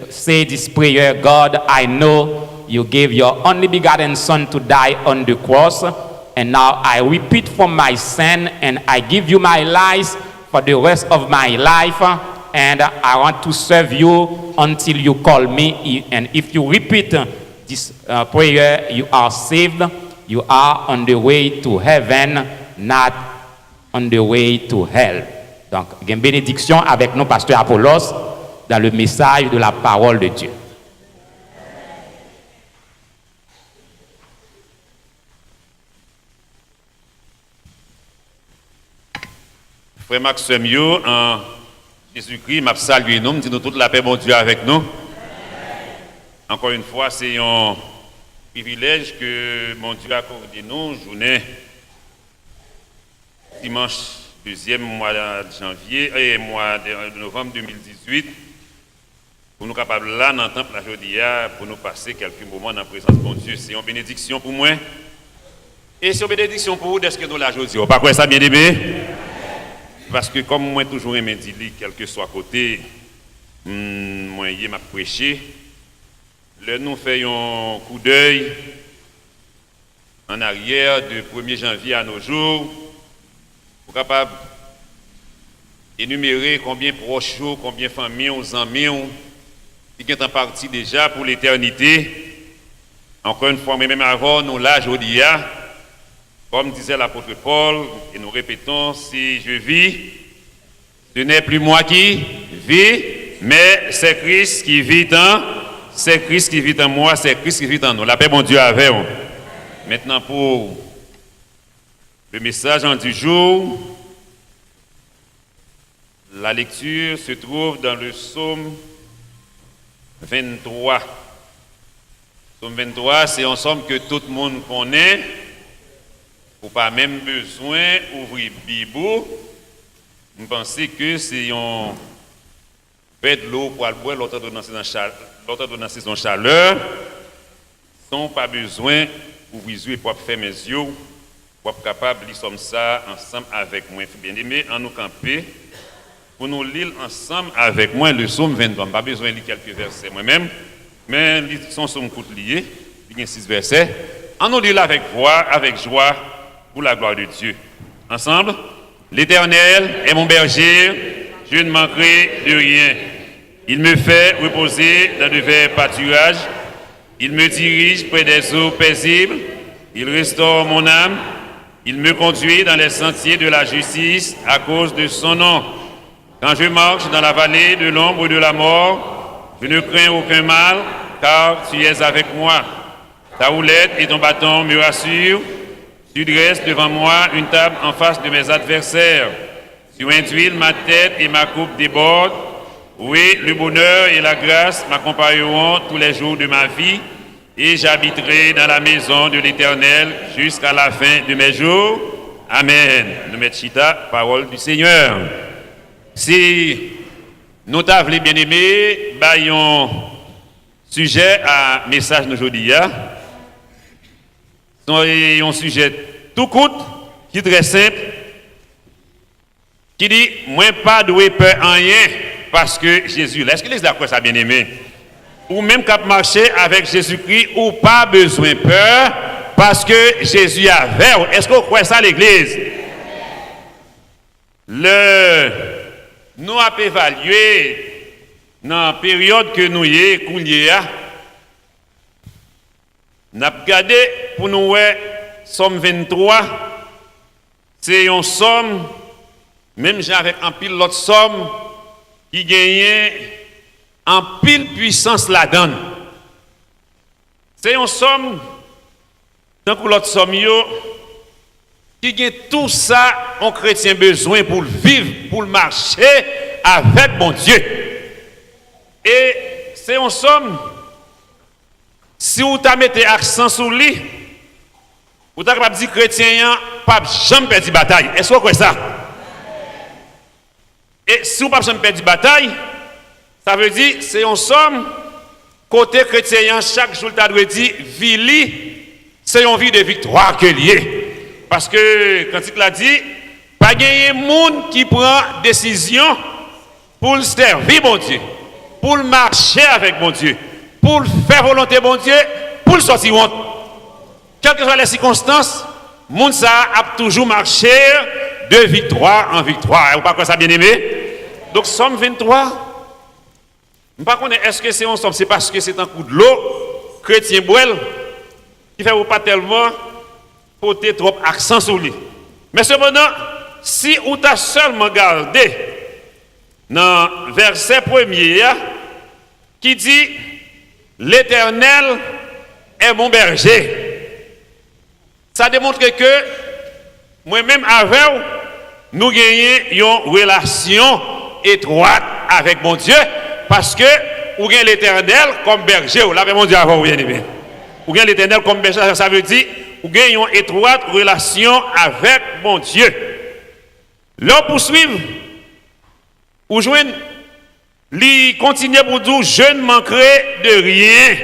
say this prayer: God, I know you gave your only begotten Son to die on the cross, and now I repeat for my sin, and I give you my life for the rest of my life, and I want to serve you until you call me. And if you repeat this prayer, you are saved. You are on the way to heaven, not on the way to hell. Donc, il y a une bénédiction avec nous, pasteur Apollos, dans le message de la parole de Dieu. Frère Maxime, en Jésus-Christ, m'a salué nous, dit nous toute la paix, bon Dieu, avec nous. Encore une fois, c'est un privilège que mon Dieu a accordé nous, journée dimanche 2e mois de janvier et mois de novembre 2018, pour nous capables là, dans le temple la journée, pour nous passer quelques moments dans la présence de mon Dieu. C'est une bénédiction pour moi. Et c'est une bénédiction pour vous, est-ce que nous la journée? Pas quoi ça, bien aimé? Parce que comme moi toujours aimé dire, quel que soit côté, moi y m'a prêché. Là nous faisons un coup d'œil en arrière de 1er janvier à nos jours, pour capable énumérer combien proches, combien familles, amis, qui sont en partie déjà pour l'éternité. Encore une fois, mais même avant nous là aujourd'hui, comme disait l'apôtre Paul, et nous répétons, si je vis, ce n'est plus moi qui vis, mais c'est Christ qui vit c'est Christ qui vit en moi, c'est Christ qui vit en nous. La paix, mon Dieu, avec nous. Maintenant, pour le message du jour, la lecture se trouve dans le psaume 23. Psaume 23, c'est un psaume que tout le monde connaît. Ou pas même besoin d'ouvrir Bible. Je pense que c'est un peu de l'eau pour boire, l'autre dans saison chaleur. Sans pas besoin d'ouvrir les yeux pour faire mes yeux. pour être capable de lire ça ensemble avec moi. Bien aimé, en nous camper, pour nous lire ensemble avec moi le psaume 23. Je n'ai pas besoin de lire quelques versets moi-même, mais son psaume court lié, il y a 6 versets. En nous lire avec voix, avec joie, pour la gloire de Dieu. Ensemble, l'Éternel est mon berger, je ne manquerai de rien. Il me fait reposer dans de verts pâturages, il me dirige près des eaux paisibles, il restaure mon âme, il me conduit dans les sentiers de la justice à cause de son nom. Quand je marche dans la vallée de l'ombre de la mort, je ne crains aucun mal, car tu es avec moi. Ta houlette et ton bâton me rassurent. Tu dresses devant moi une table en face de mes adversaires. Tu induis ma tête et ma coupe déborde. Oui, le bonheur et la grâce m'accompagneront tous les jours de ma vie, et j'habiterai dans la maison de l'Éternel jusqu'à la fin de mes jours. Amen. Nous mettons chita, parole du Seigneur. Si nous t'avons bien-aimés, baillons sujet à message d'aujourd'hui. C'est un sujet tout court, qui est très simple, qui dit moi pas de peur en rien parce que Jésus là. Est-ce que les d'accord ça bien aimé? Ou même quand marcher avec Jésus-Christ, ou pas besoin de peur parce que Jésus avait. Est-ce qu'on croit ça l'église? Nous avons évalué dans la période que nous y sommes, nous avons regardé pour nous, somme 23, c'est une somme, même avec un pile l'autre somme, qui gagne en pile puissance la donne. C'est une somme, tant que l'autre somme, qui gagne tout ça, un chrétien besoin pour vivre, pour marcher avec mon Dieu. Et c'est une somme, si vous mettez accent sur lui, vous êtes capable de dire que les chrétiens pas jamais perdu de bataille. Est-ce que vous croyez ça? Et si vous n'avez pas jamais perdu de bataille, ça veut dire que c'est une somme, côté chrétien, chaque jour, tu dois dire, vili, c'est une vie de victoire que lié. Parce que, quand il l'a dit, pas gagner monde qui prend décision pour le servir, mon Dieu, pour marcher avec mon Dieu, pour faire volonté, mon Dieu, pour le sortir honte. Quelles que soient les circonstances, monde ça a toujours marché de victoire en victoire. Vous pas quoi ça bien aimé? Donc, Somme 23, je ne sais pas est-ce que c'est un somme, c'est parce que c'est un coup de l'eau, chrétien Boel, qui fait pas tellement porter trop accent sur lui. Mais cependant, si vous avez seulement gardé dans le verset premier, qui dit l'Éternel est mon berger, ça démontre que moi-même avec vous, nous gagnons une relation étroite avec mon Dieu, parce que vous gagnez l'Éternel comme berger. Vous l'avez mon Dieu avant, vous bien aimé. Vous gagnez l'Éternel comme berger, ça veut dire vous gagnez une étroite relation avec mon Dieu. L'on poursuit, ou joindre, lui continue pour dire je ne manquerai de rien.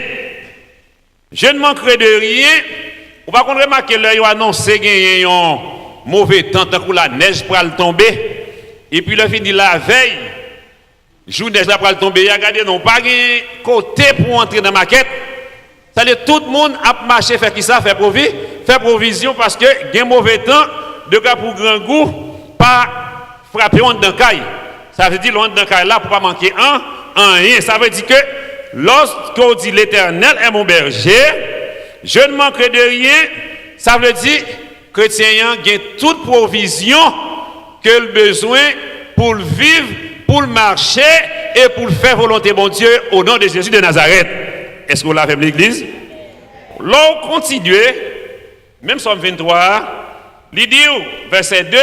Je ne manquerai de rien. Ou pas qu'on remarque que l'œil a annoncé qu'il y a un mauvais temps, tant que la neige pour tomber. Et puis le fini la veille, jour neige là pour tomber, il y a regardé non pas de côté pour entrer dans la maquette. Ça veut dire tout le monde a marché faire qui ça, faire provision parce que il y a un mauvais temps, de cas pour grand goût, pas frapper on dans caille. Ça veut dire l'on dans caille là pour pas manquer rien. Ça veut dire que lorsqu'on dit l'Éternel est mon berger, je ne manquerai de rien, ça veut dire que chrétien gagne toute provision que le besoin pour le vivre, pour le marcher et pour le faire volonté mon Dieu au nom de Jésus de Nazareth. Est-ce que vous l'avez l'église? Là, on continue, même Somme 23, il dit, verset 2,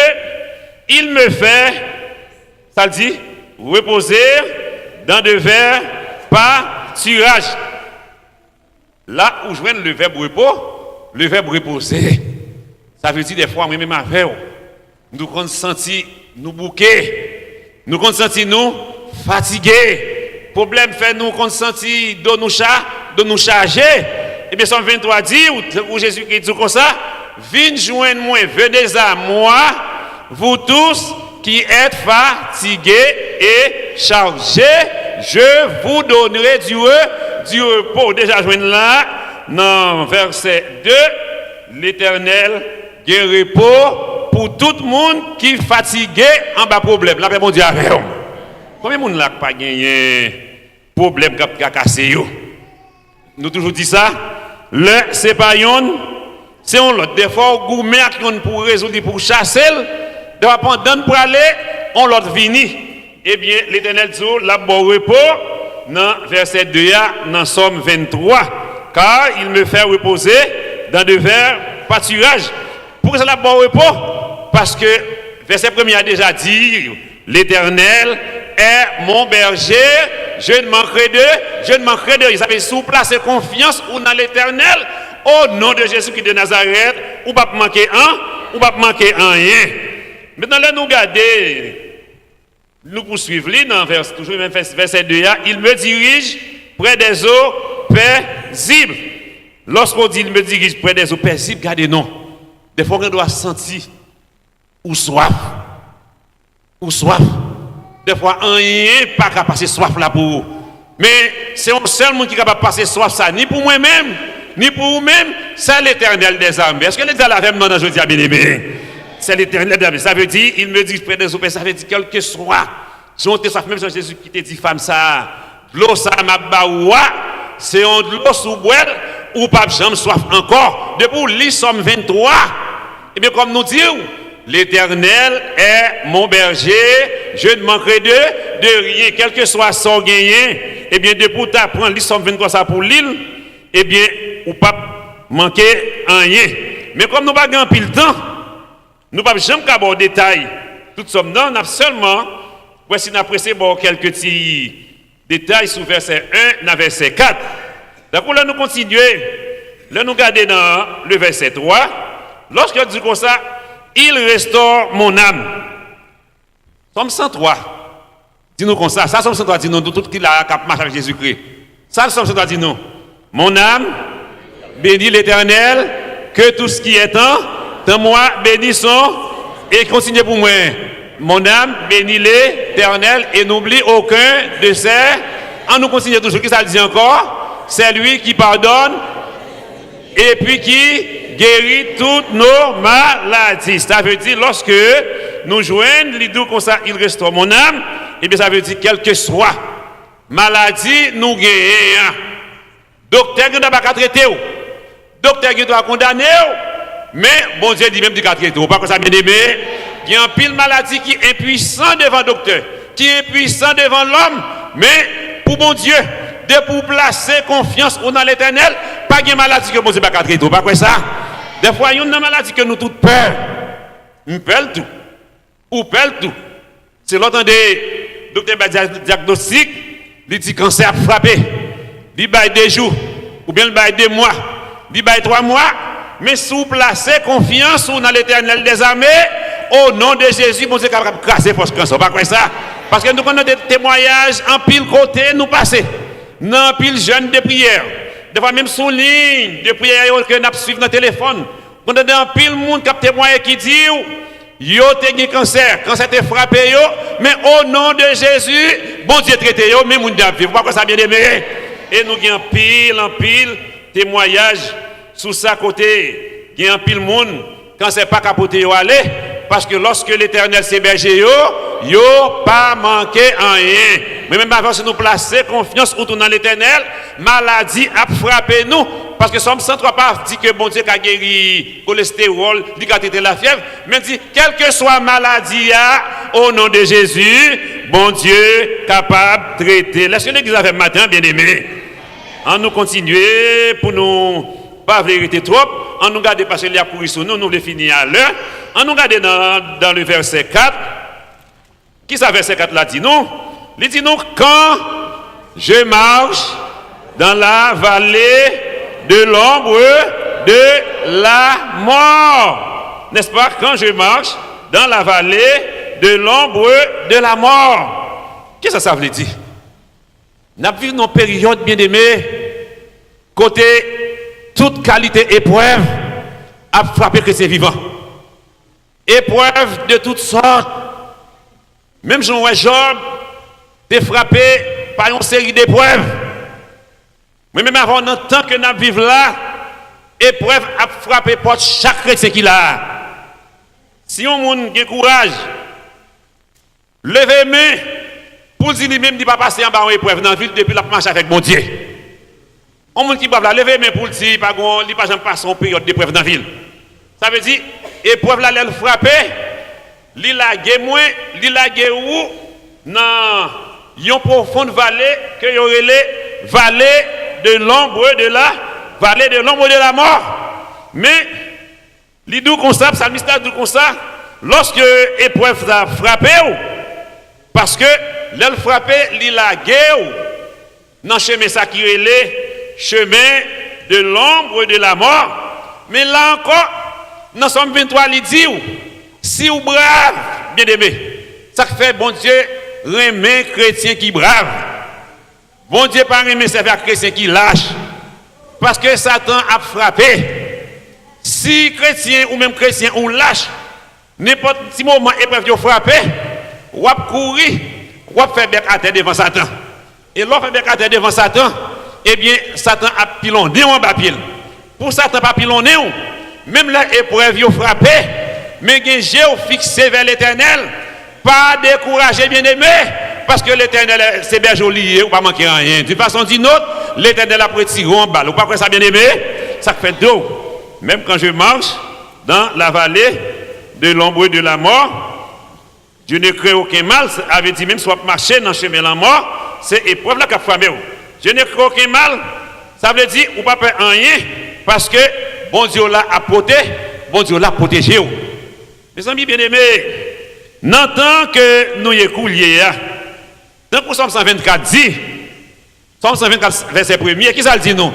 il me fait, ça le dit, reposer dans de verts pâturages. Là où je vois le verbe repos, le verbe reposer, ça veut dire des fois, moi-même avec nous qu'on sentit nous bouquer, nous qu'on sentit nous fatigués. Problème fait nous qu'on sentit de nous charger. Et bien, Somme 23 dit, où Jésus-Christ dit comme ça, venez joindre moi, venez à moi, vous tous qui êtes fatigués et chargés, je vous donnerai du repos. Déjà, joindre là, dans verset 2, l'Éternel gagne repos pour tout le monde qui est fatigué en bas problème. Là, mon Dieu, combien de monde n'a pas gagné problème qui a cassé? Nous toujours dit ça. Le c'est pas yon, c'est on l'autre. Des fois, gourmet pour résoudre, pour chasser, de pendant pour aller, on l'autre vini. Eh bien, l'Éternel dit la bon repos dans verset 2 dans Somme 23, car il me fait reposer dans de verts pâturages. Pourquoi c'est la bon repos? Parce que verset 1er a déjà dit, l'Éternel est mon berger, je ne manquerai de. Il s'appelle sous place et confiance ou dans l'Éternel, au nom de Jésus-Christ de Nazareth, ou pas manquer un, ou pas manquer rien. Maintenant, là, nous regardons, nous poursuivons, toujours même verset 2, il me dirige près des eaux paisibles. Lorsqu'on dit il me dirige près des eaux paisibles, regardez, non. Des fois, on doit sentir ou soif. Des fois, rien pas capable de passer soif là pour vous. Mais c'est un seul monde qui est capable de passer soif ça, ni pour moi-même, ni pour vous-même, c'est l'Éternel des armées. Est-ce que l'Éternel a fait maintenant, je dis à bien-aimé? C'est l'Éternel des armées. Ça veut dire, il me dit près des eaux, ça veut dire quel que soit. Si on te soif, même si Jésus qui te dit, femme, ça, l'eau, ça m'a baoua, c'est un de l'eau sous boîte, ou pas jamais soif encore. Depuis l'I Somme 23, et bien comme nous disons, l'Éternel est mon berger, je ne manquerai de rien, quel que soit son gagné. Eh bien, depuis tu apprends l'I Somme 23 ça pour l'île, eh bien, ou pas manquer rien. Mais comme nous n'avons pas pile temps, nous ne pouvons jamais aborder détail. Tout somme non, nous avons seulement, voici nous apprécié quelques petits détails sur verset 1 dans verset 4. D'accord, là nous continuons. Là nous regardons dans le verset 3. Lorsque dit comme ça, il restaure mon âme. Somme 103. Dis-nous comme ça. Ça, Somme 103, dis-nous, tout qui a marché avec Jésus-Christ. Ça, Somme 103, dis-nous. Mon âme bénit l'Éternel, que tout ce qui est en moi bénissons et continue pour moi. Mon âme bénit l'Éternel et n'oublie aucun de ses. En nous continue toujours. Qui ça dit encore? C'est lui qui pardonne et puis qui guérit toutes nos maladies. Ça veut dire, lorsque nous joignons l'idou comme ça, il restaure mon âme, et bien ça veut dire, quelle que soit maladie, nous guérissons. Docteur qui ne doit pas traiter, docteur qui doit condamner, mais bon Dieu dit même du traiter. Pas que ça bien aimé. Il y a un pile maladie qui est impuissant devant le docteur, qui est impuissant devant l'homme, mais pour bon Dieu, de pour placer confiance dans l'Éternel, pas de maladie que bon Dieu ne peut pas traiter. Pas quoi ça? Des fois, il y a une maladie que nous toutes peur. Nous peur tout. Ou peur tout. C'est l'autre des docteurs diagnostic, il dit cancer frappé. Il baille 2 jours, ou bien il baille 2 mois, il baille 3 mois. Mais si vous placez confiance dans l'Éternel des armées, au nom de Jésus, bon Dieu est capable de casser votre cancer. Pas quoi ça? Parce que nous avons des témoignages en pile côté, nous passer. Dans pile jeune de prière. Des fois même sous ligne de prière que nous suivons dans le téléphone. On a un pile monde qui a témoigné qui dit yo te gen cancer, cancer te frappé yo, mais au nom de Jésus, bon Dieu traité yo, mais moun d'avivre. Pourquoi ça bien aimé? Et nous avons en pile témoignage sous sa côté. Il y a un pile monde quand c'est pas capoté yo aller parce que lorsque l'Éternel s'est berger yo pas manqué rien. Mais même avant si nous placer confiance autour dans l'Éternel, maladie a frappé nous parce que Somme 103 pas dit que bon Dieu a guéri cholestérol, dit qu'a traité la fièvre, mais dit quelle que soit maladie au nom de Jésus, bon Dieu capable de traiter. Laissez l'église avec matin bien aimé. On nous continuer pour nous pas vérité trop, on nous garde parce qu'il y a pourri sur nous, nous voulons finir à l'heure. On nous garde dans le verset 4. Qui ça verset 4 là dit nous? Il dit nous quand je marche dans la vallée de l'ombre de la mort. N'est-ce pas? Quand je marche dans la vallée de l'ombre de la mort. Qu'est-ce que ça veut dire? Nous vivons une période bien aimée, côté toute qualité épreuve, a frappé chrétien vivant. Épreuve de toutes sortes. Même Jean Job t'es frappé par une série d'épreuves. Mais même avant le temps que nous vivons là, épreuve a frappé pour chaque chrétien qui l'a. Si on monde a courage, levez main pour dire lui-même qu'il ne va pas passer en bas une épreuve dans la ville depuis la marche avec mon Dieu. On monde qui va lever main pour dire pas gon, il pas jamais passer en période d'épreuve dans la ville. Ça veut dire épreuve là elle frapper, li laguer moins, li laguer où dans une profonde vallée que y aurait les vallée de l'ombre de la vallée de l'ombre de la mort. Mais li dou comme ça, ça mystère dou comme ça, lorsque épreuve a frappé parce que l'elle frappé li laguer dans chemin ça qui est le chemin de l'ombre de la mort. Mais là encore dans Somme 23, il dit, si vous brave, bien aimé, ça fait bon Dieu remet chrétien qui brave. Bon Dieu pas remet servir chrétien qui lâche. Parce que Satan a frappé. Si chrétien ou même chrétien ou lâche, n'importe quel moment épreuve vous frappé, ou à courir, ou à faire bec à terre devant Satan. Et lorsque fait bec à terre devant Satan, eh bien, Satan a pilonné en bas pile. Pour Satan pas pilonné, même l'épreuve vous frappé, mais j'ai fixé vers l'éternel, pas décourager bien aimé, parce que l'éternel c'est bien joli, ou pas manquer rien. De toute façon, dit notre, l'éternel a retiré en balle, ou pas que ça bien aimé, ça fait d'eau. Même quand je marche dans la vallée de l'ombre de la mort, je ne crains aucun mal, ça avait dit même soit marcher dans le chemin de la mort, c'est épreuve là qui a frappé. Je ne crains aucun mal, ça veut dire ou pas faire rien, parce que bon Dieu l'a apporté, bon Dieu l'a protégé. Mes amis bien-aimés, dans le temps que nous écoulions, dans le Psaume 124 dit, Psaume 124 verset 1er, qui ça le dit nous?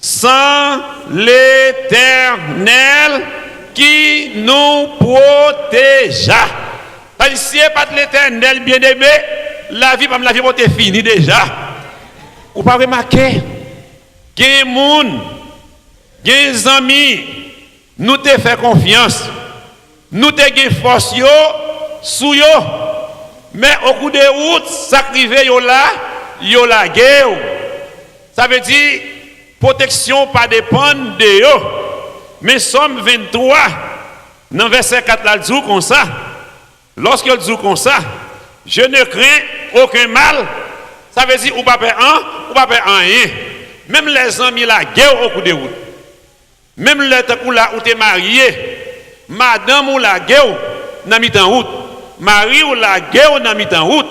Sans l'Éternel qui nous protégea. Si ce n'est pas l'Éternel bien-aimé, la vie est finie déjà. Vous pas remarquer, il y a des gens, des amis, nous te fait confiance, nous te gain force sous yo, mais au coup de route, ça crive yo la guerre. Ça veut dire protection pas dépendre de yo. Mais Somme 23 dans verset 4 là dit comme ça. Lorsque il dit comme ça, je ne crains aucun mal. Ça veut dire ou pas faire ou pas faire rien. Même les amis la guerre au coup de route. Même le temps où tu es marié, madame ou la guerre n'a mis en route, mari ou la guerre n'a mis en route.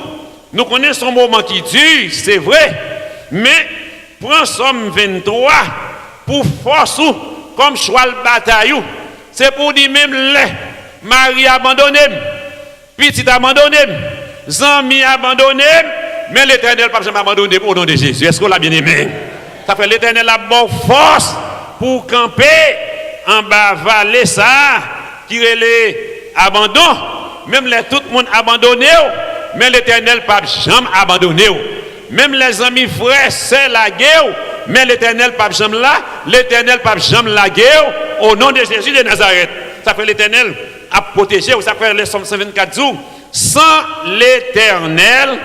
Nous connaissons un moment qui dure, c'est vrai, mais prends Somme 23 pour force ou comme choix le bataille. C'est pour dire même les mari abandonné, petit abandonné, amis abandonné, mais l'Éternel pas jamais abandonné au nom de Jésus. Est-ce qu'on l'a bien aimé? Ça fait l'Éternel a bonne force pour camper en bas vallée ça qui est abandon, même les tout le monde abandonné, mais l'Éternel pas jamais abandonné. Même les amis frères c'est la guerre, mais l'Éternel pas jamais là, l'Éternel pas jamais la guerre au nom de Jésus de Nazareth. Ça fait l'Éternel a protégé, ça fait le Somme 124 jours, sans l'Éternel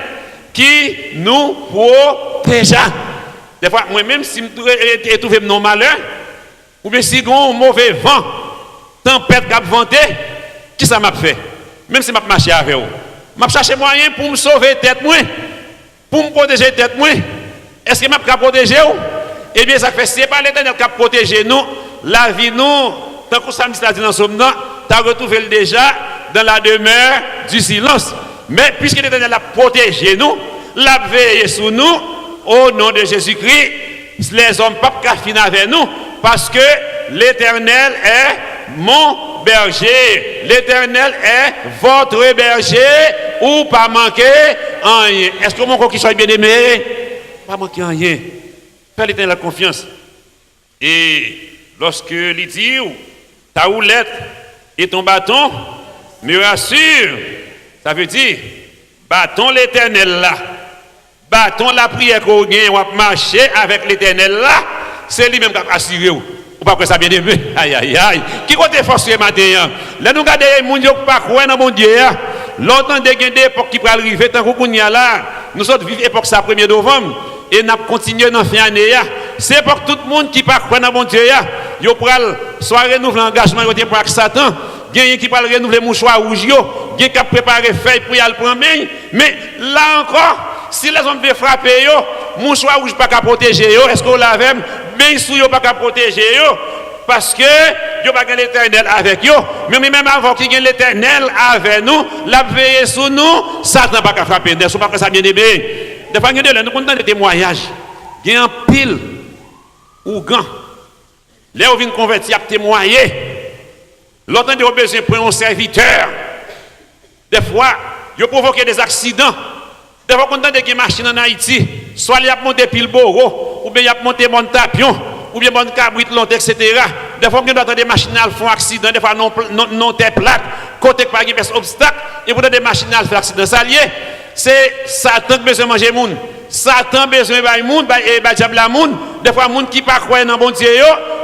qui nous protégea. Des fois moi-même si je trouve mon malheur, ou bien si j'ai un mauvais vent, tempête qui a venté, qui ça m'a fait? Même si je marche avec vous. Je cherche moyen pour me sauver tête moi, pour me protéger tête moi. Est-ce que je peux protéger vous? Eh bien, ça fait, si ce n'est pas l'Éternel qui a protégé nous, la vie nous, tant que ça me dit dans ce moment, tu as retrouvé déjà dans la demeure du silence. Mais puisque l'Éternel a protégé nous, l'a veillé sur nous, au nom de Jésus-Christ, les hommes ne peuvent pas finir avec nous, parce que l'Éternel est mon berger. L'Éternel est votre berger, ou pas manquer en rien. Est-ce que mon corps qui soit bien aimé? Pas manquer en rien. Fais l'Éternel la confiance. Et lorsque il dit, ta houlette et ton bâton me rassure, ça veut dire, bâton l'Éternel là, bâton la prière qu'on gagne, on va marcher avec l'Éternel là, c'est lui-même qui a assuré. Ou pas que ça bien aimé. Aïe, aïe, aïe. Qui côté force ce matin? Là, nous regardons les gens qui ne pas croire dans mon Dieu. Longtemps de gagner d'époque qui peut arriver, tant qu'on y a là, nous autres vivons l'époque ça 1er novembre. Et nous continuons dans la fin d'année. C'est pour tout le monde qui ne croit dans mon Dieu. Ils pourront soit renouveler l'engagement pour Satan. Il y a qui parle renouveler mouchoir rouge, il y a qui préparer feuille pour y aller prendre main. Mais là encore, si les hommes veulent frapper, mouchoir rouge pas qu'à protéger, est-ce qu'on l'a même? Mais sous yo pas qu'à protéger, parce que yo pas l'Éternel avec eux. Mais même avant qu'il y ait l'Éternel avec nous, la veille sous nous, Satan pas qu'à frapper. N'est-ce pas que ça bien aimé? Des fois, nous comptons des témoignages. Il y a un pile ou gant. Là, on vient convertir à témoigner. L'autre, on a besoin de prendre un serviteur. Des fois, il provoque des accidents. Des fois, on a des machines en Haïti. Soit il y a monté pile boro, ou bien il y a monté mon tapion, ou bien mon cabrit long, etc. Des fois, on a des machines qui font accident. Des fois, non des plaques. Côté pas de obstacle, et vous avez des machines qui font accident. Ça lié. C'est Satan qui besoin de manger moun. Satan besoin de moun, et diable la moun. Des fois, moun qui pas croire dans bon Dieu,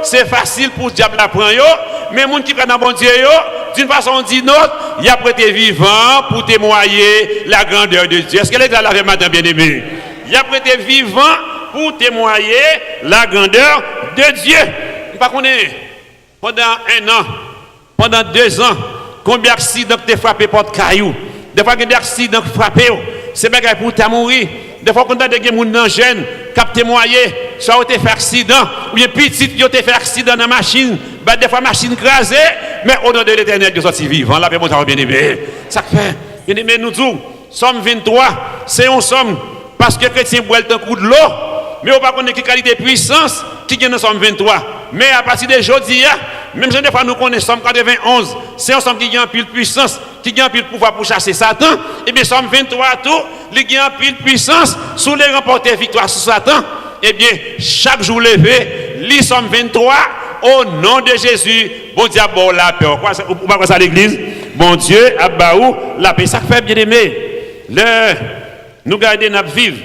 c'est facile pour diable la prendre yo. Mais moun qui croit dans bon Dieu, d'une façon ou d'une autre, il a prêté vivant pour témoigner la grandeur de Dieu. Est-ce que l'Église l'avait maintenant bien aimé? Il a prêté vivant pour témoigner la grandeur de Dieu. Par contre, pendant 1 an, pendant 2 ans, combien d'accidents t'es frappé par caillou? Des fois, il y a des accidents qui frappent, c'est bien pour ta mourir. Des fois, quand tu as des gens jeunes qui ont témoigné, soit tu fait accident, ou bien petit, tu as fait accident dans la machine, des fois, machine crasée, mais au nom de l'Éternel, Dieu sorti vivant. Là, bien aimé. Ça fait, bien aimé, nous disons, Somme 23, c'est un somme, parce que les chrétiens boivent un coup de l'eau, mais on ne connaît pas quelle qualité de puissance qui est dans Somme 23. Mais à partir de aujourd'hui, même si des fois nous connaissons Somme 91, c'est un somme qui a un pile puissance, qui a un pile pouvoir pour chasser Satan. Et bien Somme 23, tout, il a un pile puissance sous les remporter victoire sur Satan. Et bien, chaque jour levé, lit Somme 23, au nom de Jésus, bon Dieu, bon la paix. Ou pas ça l'église? Bon Dieu, abaou, la paix. Ça fait bien aimé. Nous gardons notre vivre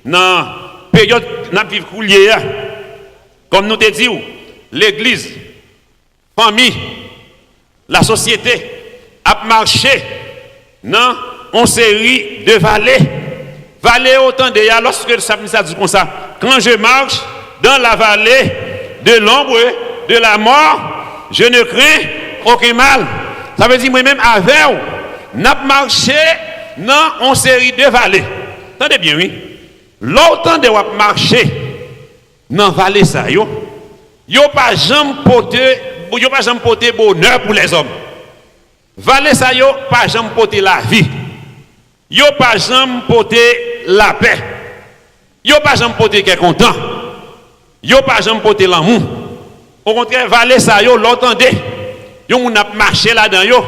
dans la période notre vivre coulier. Comme nous te dit, l'église, famille, la société a marché dans une série de vallées. Vallée autant de ya, lorsque le ça dit comme ça, quand je marche dans la vallée de l'ombre de la mort, je ne crains aucun mal. Ça veut dire moi-même avec vous, n'a marché dans une série de vallées. Attendez bien, oui. L'autant de marcher dans la vallée ça, yo pas jamais porter bonheur pour les hommes. Vallée ça, yo pas jamais porter la vie. Yo pas jamais porter la paix. Yo pas jamais porter quelqu'un content. Yo pas jamais porter l'amour. Au contraire, vallée ça, yo l'entendez. Yo moun a marché là-dedans, yo.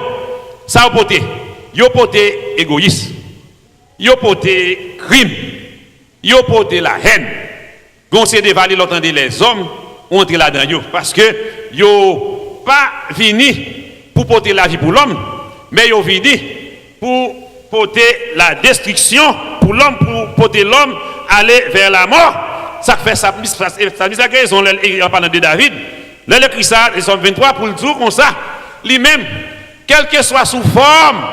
Ça porter. Yo porter égoïsme. Yo porter crime. Yo porter la haine. Goncer des vallées, l'entendez les hommes entrer là-dedans, yo. Parce que yo pas vini pour porter la vie pour l'homme, mais yo vini pour porter la destruction pour l'homme, pour porter l'homme aller vers la mort. Ça fait ça, ça dit que raison en parlant de David. Là, le Christ, ils sont 23 pour le dire comme ça. Lui-même, quelle que soit sous forme,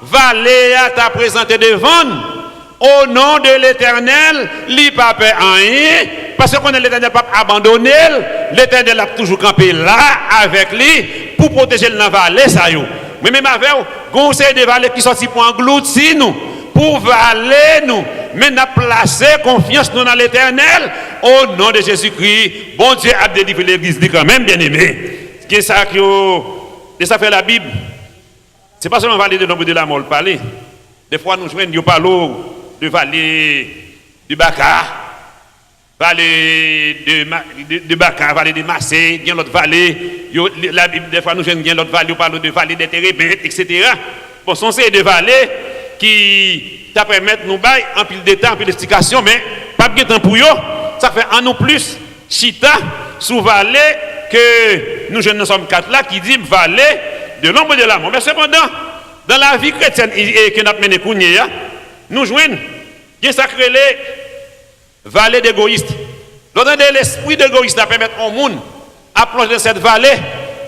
vallée à ta présenté devant, au nom de l'Éternel, il pas peur en rien, parce qu'on est l'Éternel pas abandonné, l'Éternel a toujours campé là avec lui pour protéger le vallée ça yo. Mais même avec conseil de vallée qui sorti pour engloutir nous, pour valer nous, mais n'a placé confiance nous dans l'Éternel au nom de Jésus-Christ. Bon Dieu a délivré l'église quand même bien aimé. C'est ça que ça fait la Bible. C'est pas seulement vallée de l'ombre de la mort parler. Des fois nous jouons de vallée de Baka, vallée de Baka, vallée de Massé, il y a l'autre vallée, la Bible des fois nous jouons l'autre vallée, on parle de vallée des Térébètes, etc. Bon, ce sont ces deux vallées qui te permettent de nous bailler en pile d'état, en pile d'explication, mais pas de temps pour eux. Ça fait un ou plus chita sous vallée que nous jeunes sommes 4 là qui dit vallée de l'ombre de la mort. Mais cependant, dans la vie chrétienne que nous avons menée, nous jouons qui sacré vallée d'égoïste. L'esprit d'égoïste permet au monde à plonger dans cette vallée,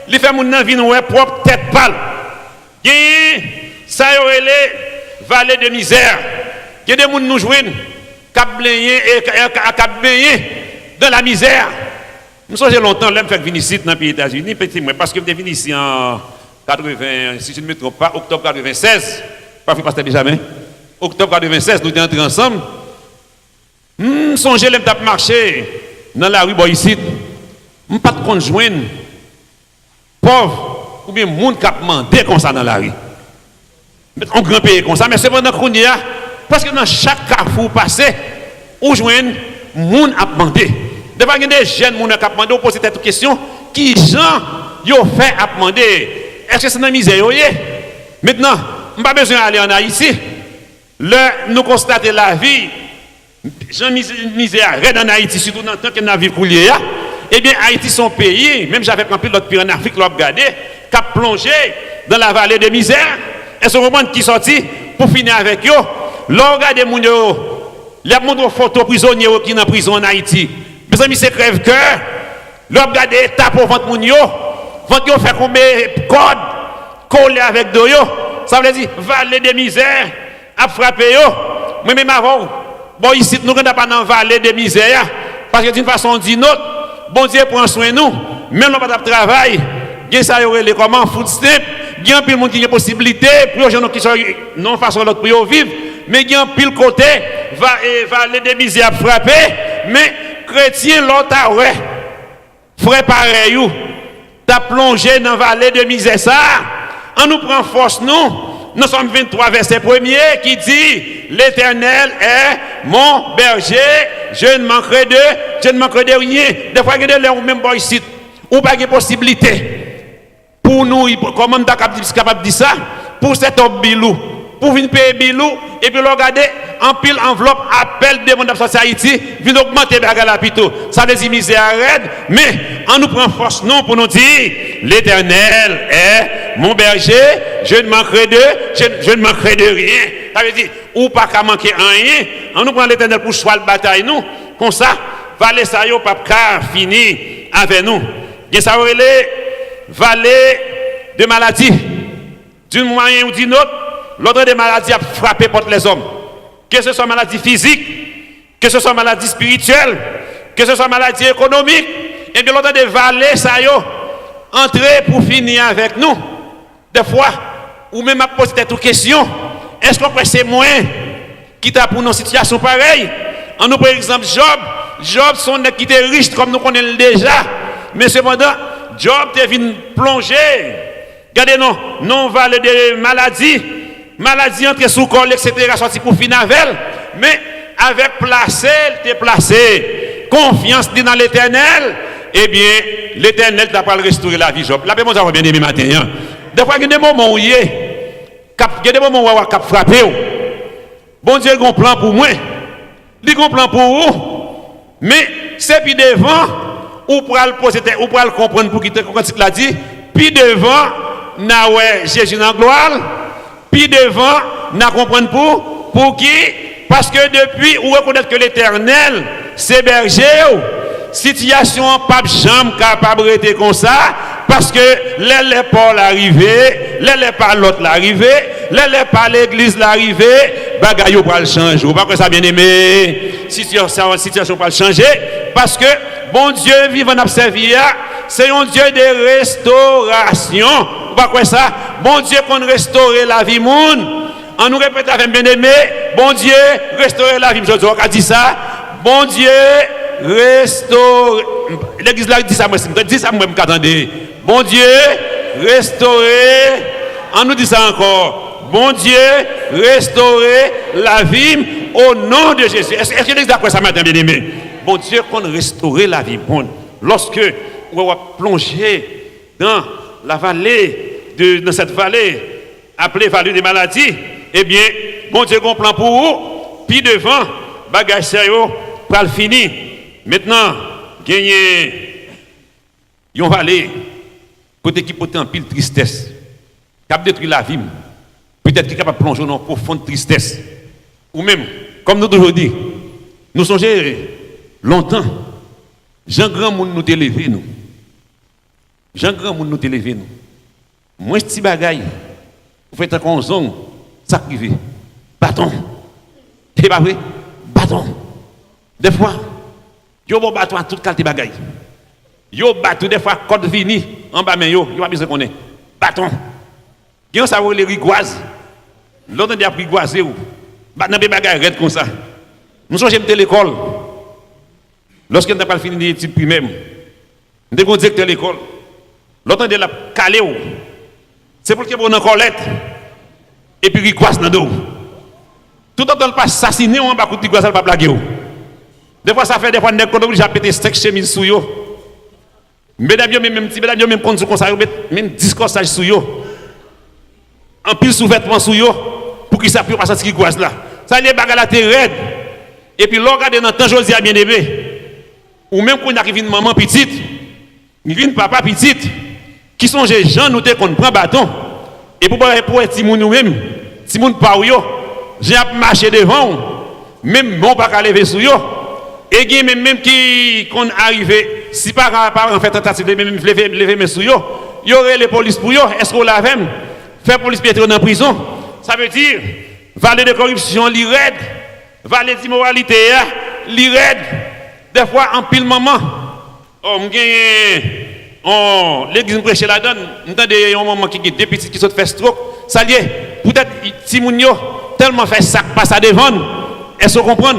il fait mon vie nous propre tête pâle. Ça y est les vallées de misère. Il y a des gens nous joignent cap baigner dans la misère. Nous sommes longtemps là me faire venir ici dans les pays États-Unis petit moi parce que je venu ici en 80 si je ne me trompe pas octobre 96 pas fait pasteur Benjamin octobre 96 nous étions entrés ensemble. Songez, je tape marcher dans la rue ici. Je ne pas de compte joindre pauvre ou bien monde qui a demandé comme ça dans la rue. On grand pays comme ça, mais c'est pendant qu'on y a, parce que dans chaque carrefour passé, on joigne monde a demandé. Devant il y a des jeunes monde qui a demandé, on pose cette question, qui gens yo fait à demander? Est-ce que c'est dans la misère? Maintenant, on n'a pas besoin d'aller en Haïti. Là, nous constatons la vie. Jean misère en Haïti, surtout dans le temps que nous vivons coulier. Eh bien, Haïti, son pays, même j'avais compris l'autre pays en Afrique, l'on a regardé, qui a plongé dans la vallée de misère. Et ce moment qui sorti pour finir avec eux, l'on regarde les gens photos prisonniers qui sont en prison en Haïti. Mes amis, c'est crève-cœur. L'on regarde l'état pour vendre les gens. Vendre fait combien de codes collés avec d'eux. Ça veut dire, vallée de misère, à frapper eux. Moi-même avant, bon, ici, nous ne sommes pas dans la vallée de misère. Parce que d'une façon ou d'une autre, bon Dieu prend soin de nous. Même nous pas de travail. Il y a les comment food stamp. Il y a un pile monde qui a possibilité pour les gens qui sont non façon l'autre pour vivre. Mais il y a un pile côté vallée de misère frapper. Mais chrétien l'autre ouais. Frère pareil ou. T'as plongé dans la vallée de misère ça. On nous prend force nous. Nous sommes 23 verset 1er qui dit l'Éternel est mon berger, je ne manquerai de rien. Des fois, il y a des gens même pas ici, ou pas de possibilité. Pour nous, comment on est capable de dire ça? Pour cet homme bilou, pour venir payer bilou, et puis regarder en pile enveloppe, appel de mon association Haïti, venir augmenter la plutôt. Ça veut dire misère raide, mais on nous prend force non pour nous dire l'Éternel est mon berger, je ne manquerai de rien. Ça veut dire, ou pas qu'à manquer rien, on nous prend l'Éternel pour choisir la bataille nous, comme ça, valet ça yo pas fini avec nous. Bien ça les vallée de maladie, d'une moyen ou d'une autre, l'autre des maladies a frappé contre les hommes. Que ce soit maladie physique, que ce soit maladie spirituelle, que ce soit maladie économique, et bien l'autre des vallées, ça y est, entrer pour finir avec nous. Des fois, ou même à poser cette question, est-ce qu'on peut c'est moins qui t'a pour nos situations pareilles? En nous, par exemple, Job sont des qui étaient riches comme nous connaissons déjà, mais cependant, Job est venu plonger. Regardez, non, vallée de maladie entre sous corps, etc., sorti pour finir avec elle. Mais avec placé, confiance dans l'éternel, eh bien, l'éternel t'a pas restaurer la vie, Job. La paix, mon bien aimé matin. Des fois, il y a des moments où il y a des moments où il y a frappé. Bon Dieu, il a un plan pour moi. Il a un plan pour vous. Mais c'est puis devant. Ou pour le poser, ou pour le comprendre pour quitter quand il l'a dit, puis devant, na ouais Jésus dans gloire, puis devant, na comprendre pour qui? Parce que depuis, ou reconnaître que l'Éternel, c'est berger, situation pas jamais capable de rester comme ça, parce que les Paul arrivé, les pas l'autre l'arrivé, les pas l'église l'arrivé, bagaille pour le changer. Ou pas que ça bien aimé, situation pas le changer, parce que bon Dieu vivant en servir, c'est un Dieu de restauration. Ou pas quoi ça? Bon Dieu qu'on restaure la vie monde. On nous répète avec bien aimé, bon Dieu restaurer la vie. Je dis dit ça. Bon Dieu restaure. L'église là dit ça moi, m'attendez. Bon Dieu restaurer. On nous dit ça encore. Bon Dieu restaurer la vie au nom de Jésus. Est-ce que l'église d'accord ça matin bien aimé? Bon Dieu qu'on restaurer la vie bonne. Lorsque on va plonger dans la vallée dans cette vallée appelée vallée des maladies, eh bien, bon Dieu qu'on plan pour vous, puis devant, bagage sérieux, pour le finir. Maintenant, gagner une vallée, côté qui porte en pile tristesse, qui a détruit la vie, peut-être qui est capable de plonger dans une profonde tristesse. Ou même, comme nous toujours dit, nous songeons longtemps, Jean Grand Monde nous élevé, nous. Jean grand monde nous télévé nous. Moins petit bagaille. Vous faites un conzong, ça privé. Bâton. C'est pas vrai? Bâton. Des fois, yo bon bâton à toute qualité bagaille. Yo bâton des fois code fini en bas mais yo pas besoin connaître. Bâton. Qui on ça les rigoise. L'autre dit a rigoiser ou. Bâton des bagaille red comme ça. Nous sommes à l'école. Lorsque nous n'avons pas fini les études primaires, nous avons directeur de l'école. L'autre de la calé ou. C'est pour qu'il y ait une colette. Et puis rigoise dans le dos. Tout le temps, pas assassiner, on va pas rigoise, ça va pas blaguer. Des fois, ça fait des fois, nous sommes obligés de péter 5 chemises sous yo. Mesdames, même si mesdames, même quand vous avez même 10 corsages sous yo. En pile sous-vêtements sous yo. Pour qu'ils s'appuient pas cette rigoise là. Ça, les bagages là, t'es raide. Et puis, l'on regarde dans le temps, Josie a bien aimé. Ou même quand on arrive une maman petite, une papa petite, qui sont des gens, nous qu'on prend bâton. Et pour être Timoun nous-mêmes, Timoun par yo, j'ai marché devant, même bon pas qu'à lever sous yo. Et il y a même qui qu'on arrive, si par en fait tentative de même lever mes sous yo, il y aurait les polices pour yo, est-ce qu'on l'a même faire police piétrer dans prison? Ça veut dire, valet de corruption, l'irède, valet d'immoralité, l'irède. Des fois, en pile moment, l'église prêche la donne, nous avons des moments qui des petits qui sont fait stroke, ça y est, peut-être si moun yo tellement fait ça passe à devant, est-ce qu'on comprend?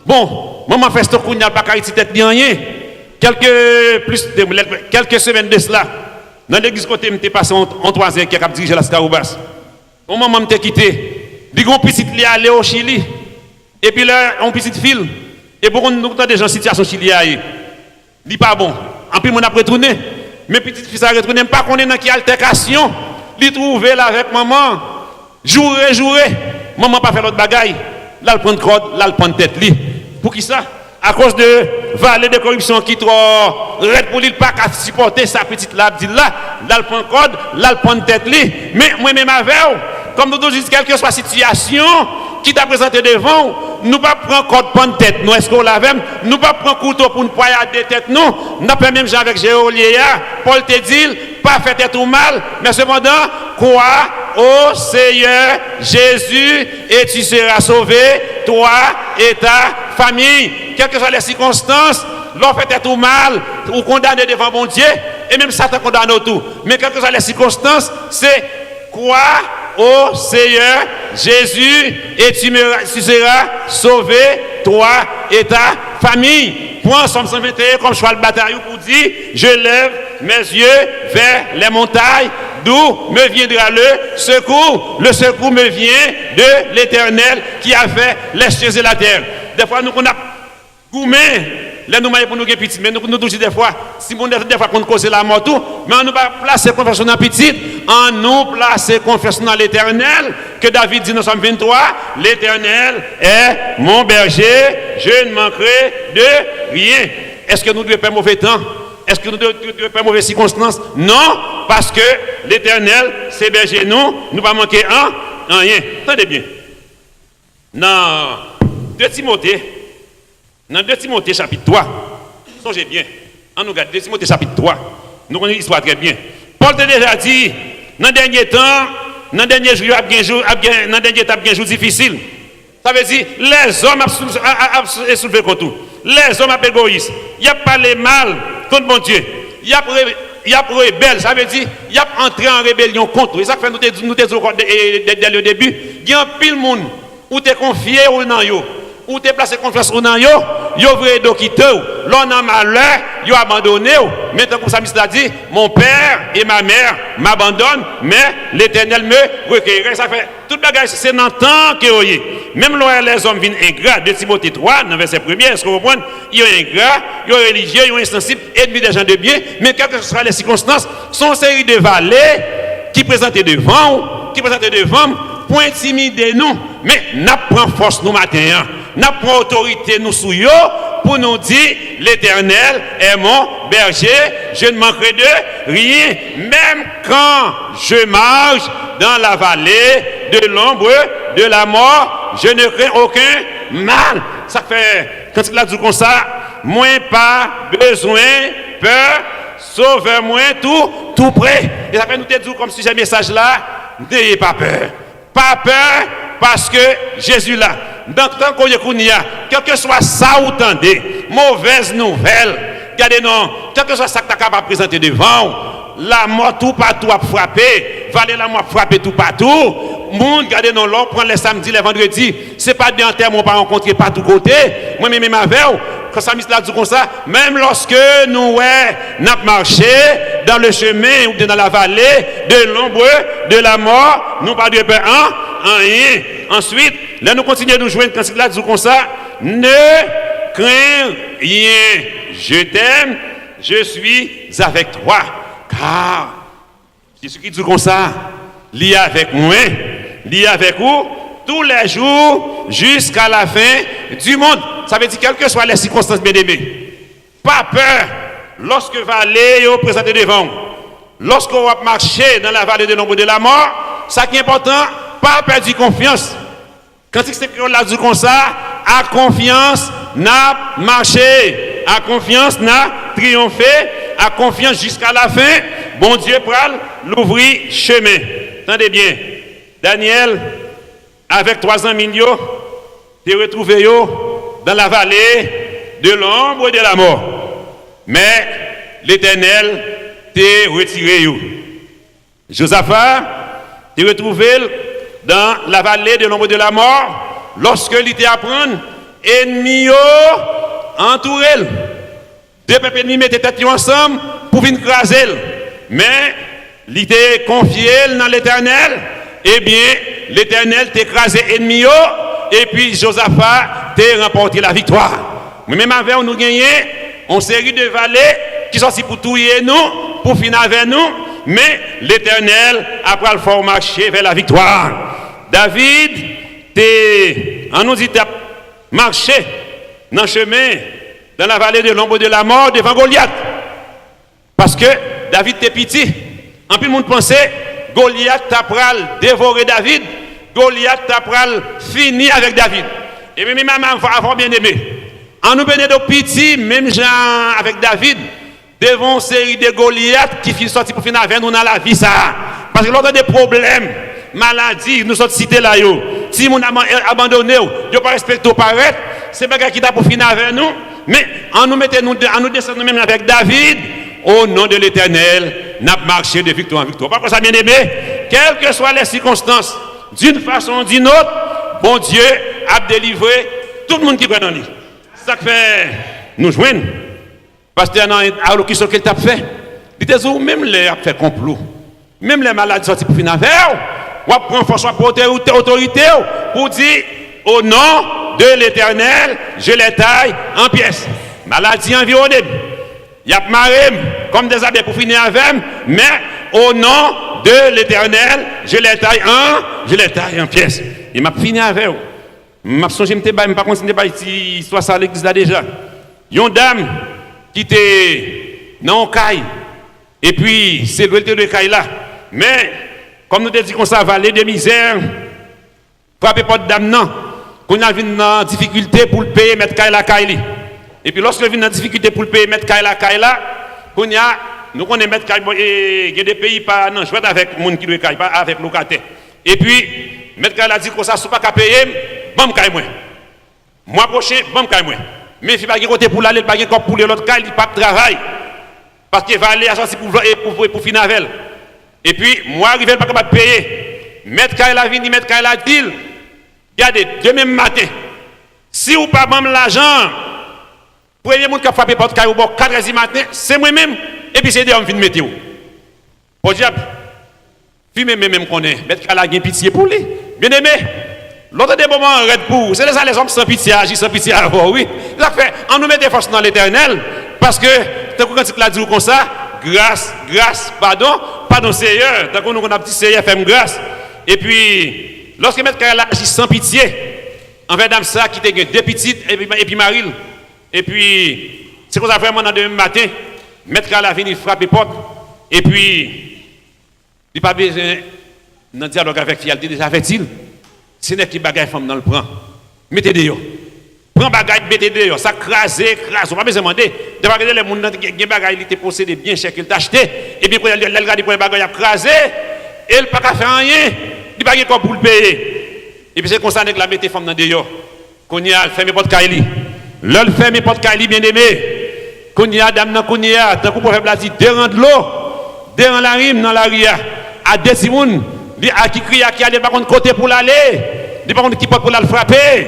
Bon, maman fait stroke, il n'y a pas qu'à tête ni rien. Quelques semaines de cela, dans l'église côté, je suis passé en 3 ans qui a dirigé la Scaroubas. Mon maman m'a quitté, dit qu'on petit li aller au Chili, et puis là, on petit fil. Et pour nous des gens en situation chilienne, dit pas bon. En plus, on a retourné. Mais petite fille a retourné, pas qu'on est dans qui altercation. Il trouve là avec maman. Jouer. Maman pas fait l'autre bagaille. Là, elle prend code, là, elle prend tête. Pour qui ça? À cause de valet de corruption qui trop red pour lui, pas qu'à supporter sa petite là, dit là, elle prend code, là, elle prend tête. Mais moi-même avec, comme nous disons, quelle que soit la situation qui t'a présenté devant, nous pas prendre code pour tête, nous est-ce qu'on l'a même, nous pas prendre couteau pour nous poignarder tête, nous pas même avec Géolia, Paul te dit, pas fait tête ou mal, mais cependant, crois au Seigneur Jésus et tu seras sauvé, toi et ta famille, quelles que soient les circonstances, l'on fait tête ou mal, ou condamné devant mon Dieu, et même Satan condamne tout, mais quelles que soient les circonstances, c'est croire au Seigneur Jésus et tu seras sauvé, toi et ta famille. Prends Somme 121 comme cheval de bataille pour dire, je lève mes yeux vers les montagnes, d'où me viendra le secours. Le secours me vient de l'Éternel qui a fait les cieux et la terre. Des fois, nous, on a gourmé. Là, nous pour nous petits, mais nous disons des fois, si on des fois qu'on cause la mort, tout, mais on nous va placer confiance dans petit, on nous place confiance dans l'Éternel, que David dit dans Somme 23, l'Éternel est mon berger, je ne manquerai de rien. Est-ce que nous devons faire mauvais temps? Est-ce que nous devons faire mauvaises circonstances? Non, parce que l'Éternel, c'est berger nous ne pas manquer en rien. Attendez bien. Dans 2 Timothée, dans 2 Timothée chapitre 3, songez bien, on nous regarde 2 Timothée chapitre 3, nous connaissons l'histoire très bien. Paul t'a déjà dit, dans le dernier temps, dans le dernier jour, dans le dernier temps, il y a un jour difficile. Ça veut dire, les hommes ont soulevé contre tout. Les hommes sont égoïstes. Il n'y a pas les mal contre mon Dieu. Il y a rebelle. Ça veut dire, il y a entré en rébellion contre. Et ça fait nous dès le début, il y a un pile monde où tu es confié ou non yo. Ou tu placé confiance ou non yo, yo vrai do quitter ou, l'on a malheur, yo abandonné ou. Maintenant comme ça Mister a dit, mon père et ma mère m'abandonnent, mais l'Éternel me recueillera. Ça fait toute bagage c'est dans le temps que yo. Même les hommes viennent ingrats, de Timothée 3, dans verset 1er, est-ce que vous comprenez? Ils sont ingrats, ils sont religieux, ils sont insensibles, ennemis des gens de bien, mais quelles que soient les circonstances, sont une série de valets qui présentent devant, pour intimider nous, mais n'a pris force nous matin. N'a pas autorité nous sous yo pour nous dire l'Éternel est mon berger, je ne manquerai de rien, même quand je marche dans la vallée de l'ombre de la mort, je ne crains aucun mal. Ça fait, quand il a dit comme ça, moins pas besoin, peur, Sauve-moi tout près. Et ça fait nous te dire comme si j'ai un message là, n'ayez pas peur. Pas peur parce que Jésus là. Dans le temps qu'on y a, quel que soit ça ou tendez, mauvaise nouvelle, regardez non, quel que soit ça que tu as capable de présenter devant, la mort tout partout a frappé, valer la mort frapper tout partout. Monde, regardez non, l'on prend les samedis, les vendredis, c'est pas bien en terme, on pas rencontrer partout côté. Moi-même, ma veille, quand ça l'a dit comme ça, même lorsque nous n'avons marché dans le chemin ou dans la vallée de l'ombre de la mort, nous pas de peur rien. Ensuite, là nous continuons de nous joindre quand il a dit comme ça, ne crains rien, je t'aime, je suis avec toi. Car Jésus qui dit comme ça, lié avec moi, lié avec vous, tous les jours jusqu'à la fin du monde. Ça veut dire quelles que soient les circonstances, bien aimés. Pas peur lorsque vallée est présenté devant. Lorsqu'on va marcher dans la vallée de l'ombre de la mort, ça qui est important, pas perdre confiance. Quand il s'est là dit comme ça, à confiance n'a marché, à confiance n'a triomphé, à confiance jusqu'à la fin, bon Dieu pral l'ouvrir chemin. Attendez bien, Daniel, avec 3 ans milieu, t'es retrouvé dans la vallée de l'ombre et de la mort. Mais l'Éternel t'est retiré. Josaphat t'es retrouvé dans la vallée de l'ombre de la mort lorsque l'ité apprend ennemi entouré. 2 peuples ennemis mettaient tête ensemble pour venir craser. Mais l'ité confié dans l'Éternel, eh bien l'Éternel t'écrasé ennemi et puis Josaphat t'a remporté la victoire. Même avec nous gagné une série de vallées qui sont ici pour tuer nous, pour finir avec nous, mais l'Éternel après le fort marcher vers la victoire. David on nous dit marché dans le chemin dans la vallée de l'ombre de la mort devant Goliath. Parce que David était petit. En plus, le monde pensait Goliath t'a pral dévorer David, Goliath t'a pral fini avec David. Et même avant bien aimé. En nous venait de petit, même gens avec David, devant une série de Goliath qui sortent pour finir avec nous dans la vie ça. Parce que l'autre des problèmes, maladie, nous sommes cités là yo. Si mon abandonné, yo pas respecté au paraître, c'est pas qui t'a pour finir avec nous, mais en nous descendons même avec David. Au nom de l'Éternel, n'a marché de victoire en victoire. Par contre, ça bien aimé, quelles que soient les circonstances, d'une façon ou d'une autre, bon Dieu a délivré tout le monde qui croit dans lui. Ça fait nous joindre. Parce que à l'occasion qu'il t'a fait, il te dit même les a fait complot, même les malades sortis pour finir avec, ou prendre force pour autorité pour dire au nom de l'Éternel, je les taille en pièces. Maladie environnée. Il y a maré comme des abeilles pour finir avec, mais au nom de l'Éternel, je les taille en pièces. Il m'a fini avec eux. Je m'a songé, je ne pas continuer à ici, soit ça à l'église là déjà. Il y a une dame qui était dans le caille, et puis c'est le de caille là. Mais, comme nous disons qu'on ça vallée de misère, frappez pas de dame non, qu'on a vu dans difficulté pour le payer, mettre caille la caille. Et puis lorsque vient en difficulté pour le payer, mettre Kaila, nous connaissons mettre Kaila, il y a des pays pas non, je vais avec les gens qui doivent payer, pas avec les locataires. Et puis, mettre Kaila dit que ça, si pas qu'à payer, bon Kaila moi. Mois prochain, bon Kaila moi. Mais si pas de côté pour l'aller, pas de pour l'autre Kaila, il pas de travail. Parce qu'il va aller à sortir pour finir avec elle. Et puis, moi arrivé pas capable de payer. Mettre Kaila vient, mettre Kaila dit, regardez, demain matin, si vous pas bon l'argent, premier monde qui a frappé porte caillou 4h du matin, c'est moi-même. Et puis c'est des hommes qui viennent mettre. Pour diable, fumer même qu'on est. Mettre qu'à la gain pitié pour lui. Bien aimé. L'autre des moments red pour. C'est les hommes sans pitié, agissent sans pitié avant, oui. Ça fait, on nous met des forces dans l'éternel. Parce que, tant qu'on l'a dit comme ça, grâce, pardon Seigneur. Tant qu'on a dit Seigneur, fait grâce. Et puis, lorsque mettre qu'à la agit sans pitié, envers dame ça qui était deux petites et puis Maril. Et puis, c'est comme ça vraiment dans le demain matin, mettre à la vie, il frappe les portes. Et puis, il n'a pas besoin de dialogue avec elle. Il déjà fait-il. Ce n'est que les bagages femmes dans le prend. Mettez des yo. prend bagaille mettez dehors, ça crase, on pas besoin demander. Devant que les gens qui bagaille il était possédé bien cher qu'il t'a acheté et puis quand il regarde pour bagaille a crasé et il pas faire rien, il pas quoi pour le payer. Et puis c'est comme ça que la mettez femme dans dehors. Qu'on y a fermé porte Kaili. L'ol fermé porte Kaili bien-aimé. Qu'on y a dame nan qu'on y a tant qu'on peut dit derrière de l'eau, derrière la rime dans la ria à des simon, à qui crie à qui aller par contre côté pour l'aller, des par contre qui porte pour la frapper.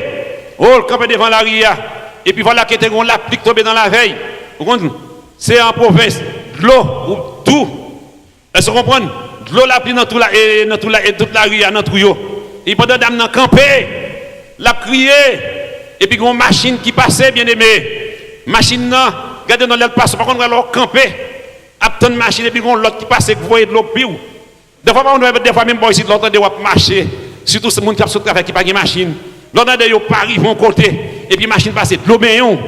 Oh, le camp devant la ria. Et puis voilà que t'es on l'applique tomber dans la veille. Vous comprenez? C'est en province, de l'eau ou tout. Est-ce que vous comprenez? De l'eau l'applique dans toute la ria dans tout yo. Et pendant dame nan camper, l'a crié et puis une machine qui passait bien aimé. Machine nan, regardez dans l'autre passe par contre alors camper. Attendre machine et puis l'autre qui passe vous voyez de l'eau piou. Des fois même ici l'autre de marcher. Surtout ce monde qui a sauté avec qui pas de machine. L'autre de yo Paris vont côté et puis machine passe de l'eau béon.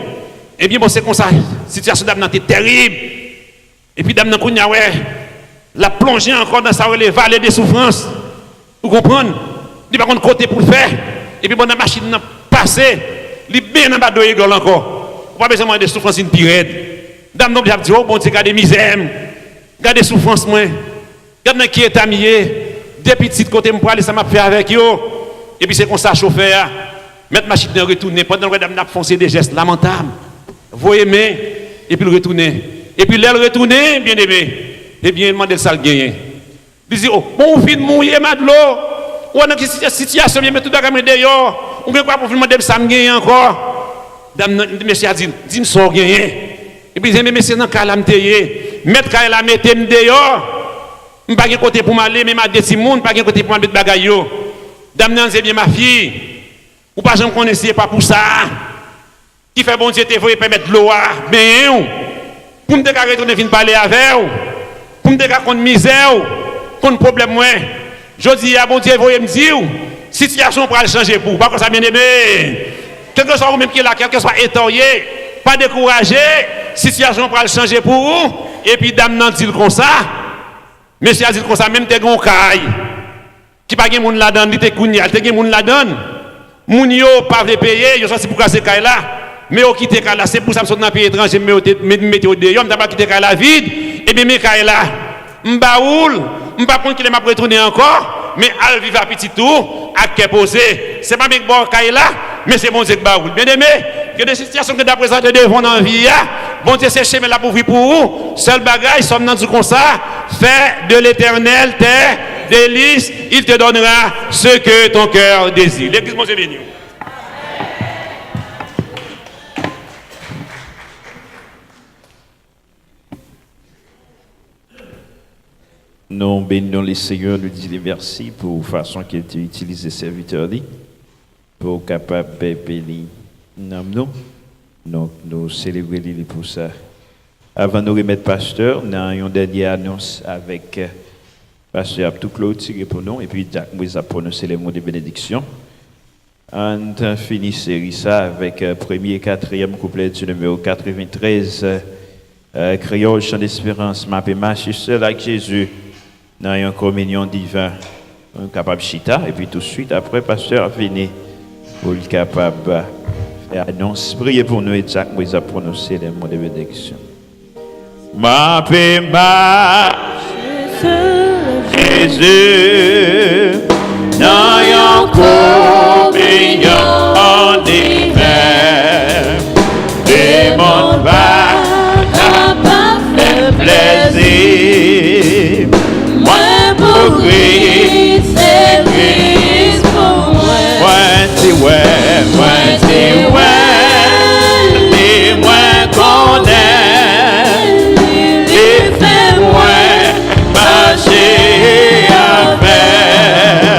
Et bien bon c'est comme ça, situation d'am était terrible. Et puis dame nan kounya ouais, la plonger encore dans sa vallée des souffrances. Vous comprenez? Il pas contre côté pour le faire. Et puis bon la machine n'a passé, il bien en bas de rigole encore. Pas besoin de souffrance une pirate. Dame non dit oh bon Dieu garde misère. Garde souffrance moi. Garde qui est amié. Des petits côté me pour aller ça m'a fait avec yo. Et puis c'est comme ça chauffeur mettre machine de retourner pendant que dame n'a foncé des gestes lamentables. Voyez mais et puis le retourner. Et puis l'aile retourner bien aimé. Et bien demander ça le gagner. Il dit oh bon fin mouiller madlo. Ou dans quelle situation bien tout d'accord dehors. Ou bien quoi pour demander ça me gagner encore. Dame monsieur a dit me sort gagner. Et puis mais monsieur dans calamité mettre quand la mettre me dehors. Je pas côté pour m'aller mais ma desi monde pas côté pour mettre bagaille yo. Dame nan c'est bien ma fille. Ou pas jamais connaissez pas pour ça. Qui fait bon Dieu te voyer permettre l'eau ben pour me déclarer retourner venir parler avec ou pour me déclarer contre misère contre problème moi. Je dis à bon Dieu voyer me dire situation pour changer pour pas comme ça bien aimé. Quel que soit ou même qui est là, quel que soit étonné, pas décourager, situation pour changer pour vous et puis dame nan dit comme ça. Monsieur a dit comme ça même te gon caille qui pas gen moun la donne, li te kounya, te gen moun la donne. Moun yo pas vle payer, yo sorti pour casser caille là. Mais yo quitter caille là, c'est pour ça me sorti dans pays étranger, mettez au dehors, m'ta pas quitter caille là vide et bien mes caille là. M'baoul, m'pa compte qu'il m'a retourner encore, mais al vivre à petit tour, à qu'est posé. C'est pas avec bon caille là, mais c'est bon Dieu baoul. Bien aimé, que des situations que d'après ça devant dans vie bon Dieu c'est chemin là pour vivre pour vous. Seul bagage sommes dans du comme ça, fais de l'Éternel tes délices, il te donnera ce que ton cœur désire. L'église mon Dieu béni. Nous bénissons les seigneurs, nous disons merci pour la façon qu'il a utilisé serviteur pour capable de bénir nous. Donc nous célébrons pour ça. Avant de nous remettre pasteur, nous avons une dernière annonce avec pasteur Abdou Claude pour nous et puis Jacques Mouisa pour nous c'est les mots de bénédiction. On a fini série ça avec premier et quatrième couplet du numéro 93. Créole, chant d'espérance, ma paix marche seul avec Jésus. Dans une communion divine, on est capable de chita, et puis tout de suite, après, pasteur venu pour le capable de faire annonce. Priez pour nous et Jacques Moïse a prononcé les mots de bénédiction. Ma paix marche, Jésus, dans une communion divine, et mon Père n'a fait plaisir. Christ, c'est Christ pour moi. Moi, connais, il fait moi marcher avec.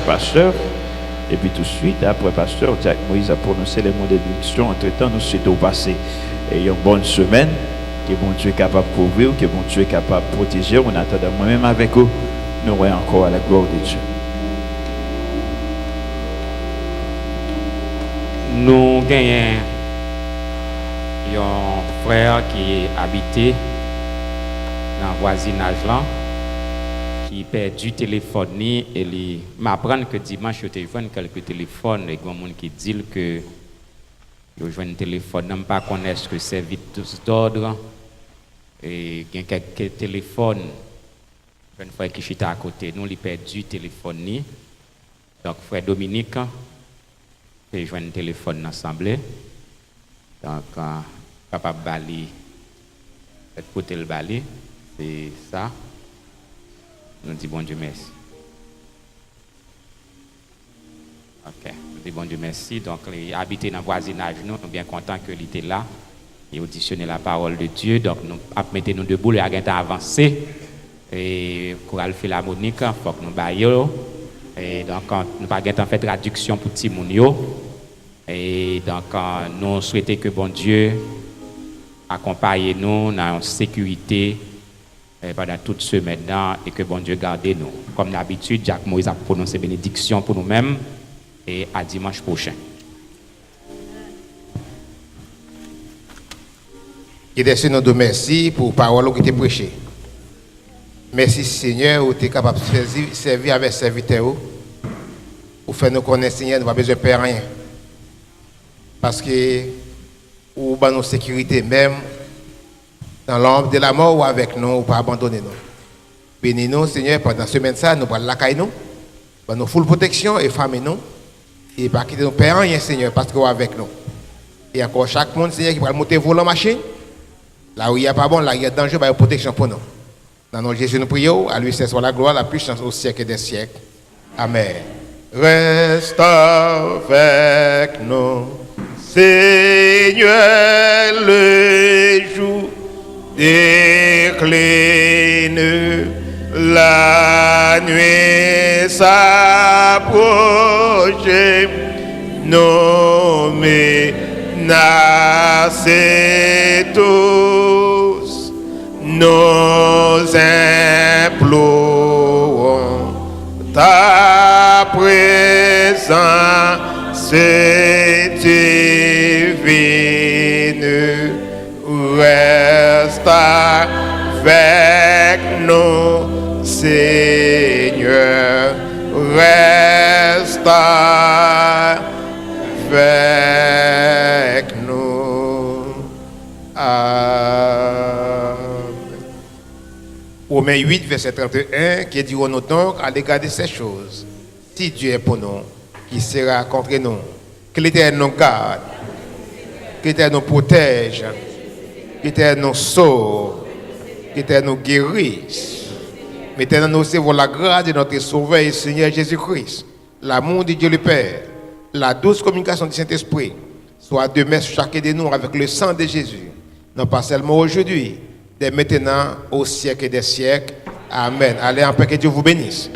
pasteur. Et puis tout de suite, après pasteur Jacques Moïse a prononcé les mots de bénédiction. Entre-temps, nous souhaitons passer une bonne semaine. Que bon Dieu est capable de couvrir, que bon Dieu est capable de protéger. On attend moi-même avec vous. Nous voyons encore à la gloire de Dieu. Nous gagnons un frère qui habitait dans le voisinage là, qui perdu le téléphone et il m'apprend que dimanche au téléphone quelques téléphones et il y a des gens qui disent que ils ont un téléphone, n'aiment pas connaître que c'est vite d'ordre et il y a quelques téléphones une fois qui chita à côté nous il perdu le téléphone donc frère Dominique fait joindre un téléphone ensemble donc capable bali côté le bali c'est ça. Nous disons bon Dieu merci. Ok, nous disons bon Dieu merci. Donc, il habitait dans le voisinage, nous sommes bien contents qu'il était là et auditionner la parole de Dieu. Donc, nous mettons nous debout et avancer. Et chorale philharmonique, il faut que nous baillons. Et donc, nous avons fait traduction pour Timounio. Et donc, nous souhaitons que bon Dieu accompagne nous dans la sécurité pendant toute semaine et que bon Dieu garde nous. Comme d'habitude, Jacques Moïse a prononcé bénédiction pour nous-mêmes et à dimanche prochain. Et dessus nous de merci pour la parole qui était prêchée. Merci Seigneur, où tu es capable de servir avec serviteur. Pour faire nous connaître Seigneur, nous n'avons pas besoin de faire rien. Parce que ou dans nos sécurité même, dans l'ombre de la mort ou avec nous, ou pas abandonner nous. Bénis-nous Seigneur, pendant la semaine ça, nous prenons la caille nous, pour nous full protection et famille nous, et pas quitter nous père rien Seigneur, parce que vous avec nous. Et encore chaque monde Seigneur qui va monter volant machine, là où il n'y a pas bon, là il y a danger, il y a protection pour nous. Dans notre Jésus nous prions, à lui c'est soit la gloire, la puissance au siècle des siècles. Amen. Reste avec nous, Seigneur, le jour décline, la nuit s'approche, nous menacez tous, nous implorons ta présence divine, reste avec nous, Seigneur, reste avec nous. Amen. Romains 8, verset 31, qui dit nous donc à l'égard de ces choses, si Dieu est pour nous, qui sera contre nous, que l'Éternel nous garde, que l'Éternel nous protège, que l'Éternel nous sauve, que l'Éternel nous guérisse. Maintenant, nous recevons la grâce de notre Sauveur et Seigneur Jésus-Christ, l'amour de Dieu le Père, la douce communication du Saint-Esprit, soit demeure sur chacun de nous avec le sang de Jésus, non pas seulement aujourd'hui, dès maintenant, au siècle des siècles. Amen. Allez en paix, que Dieu vous bénisse.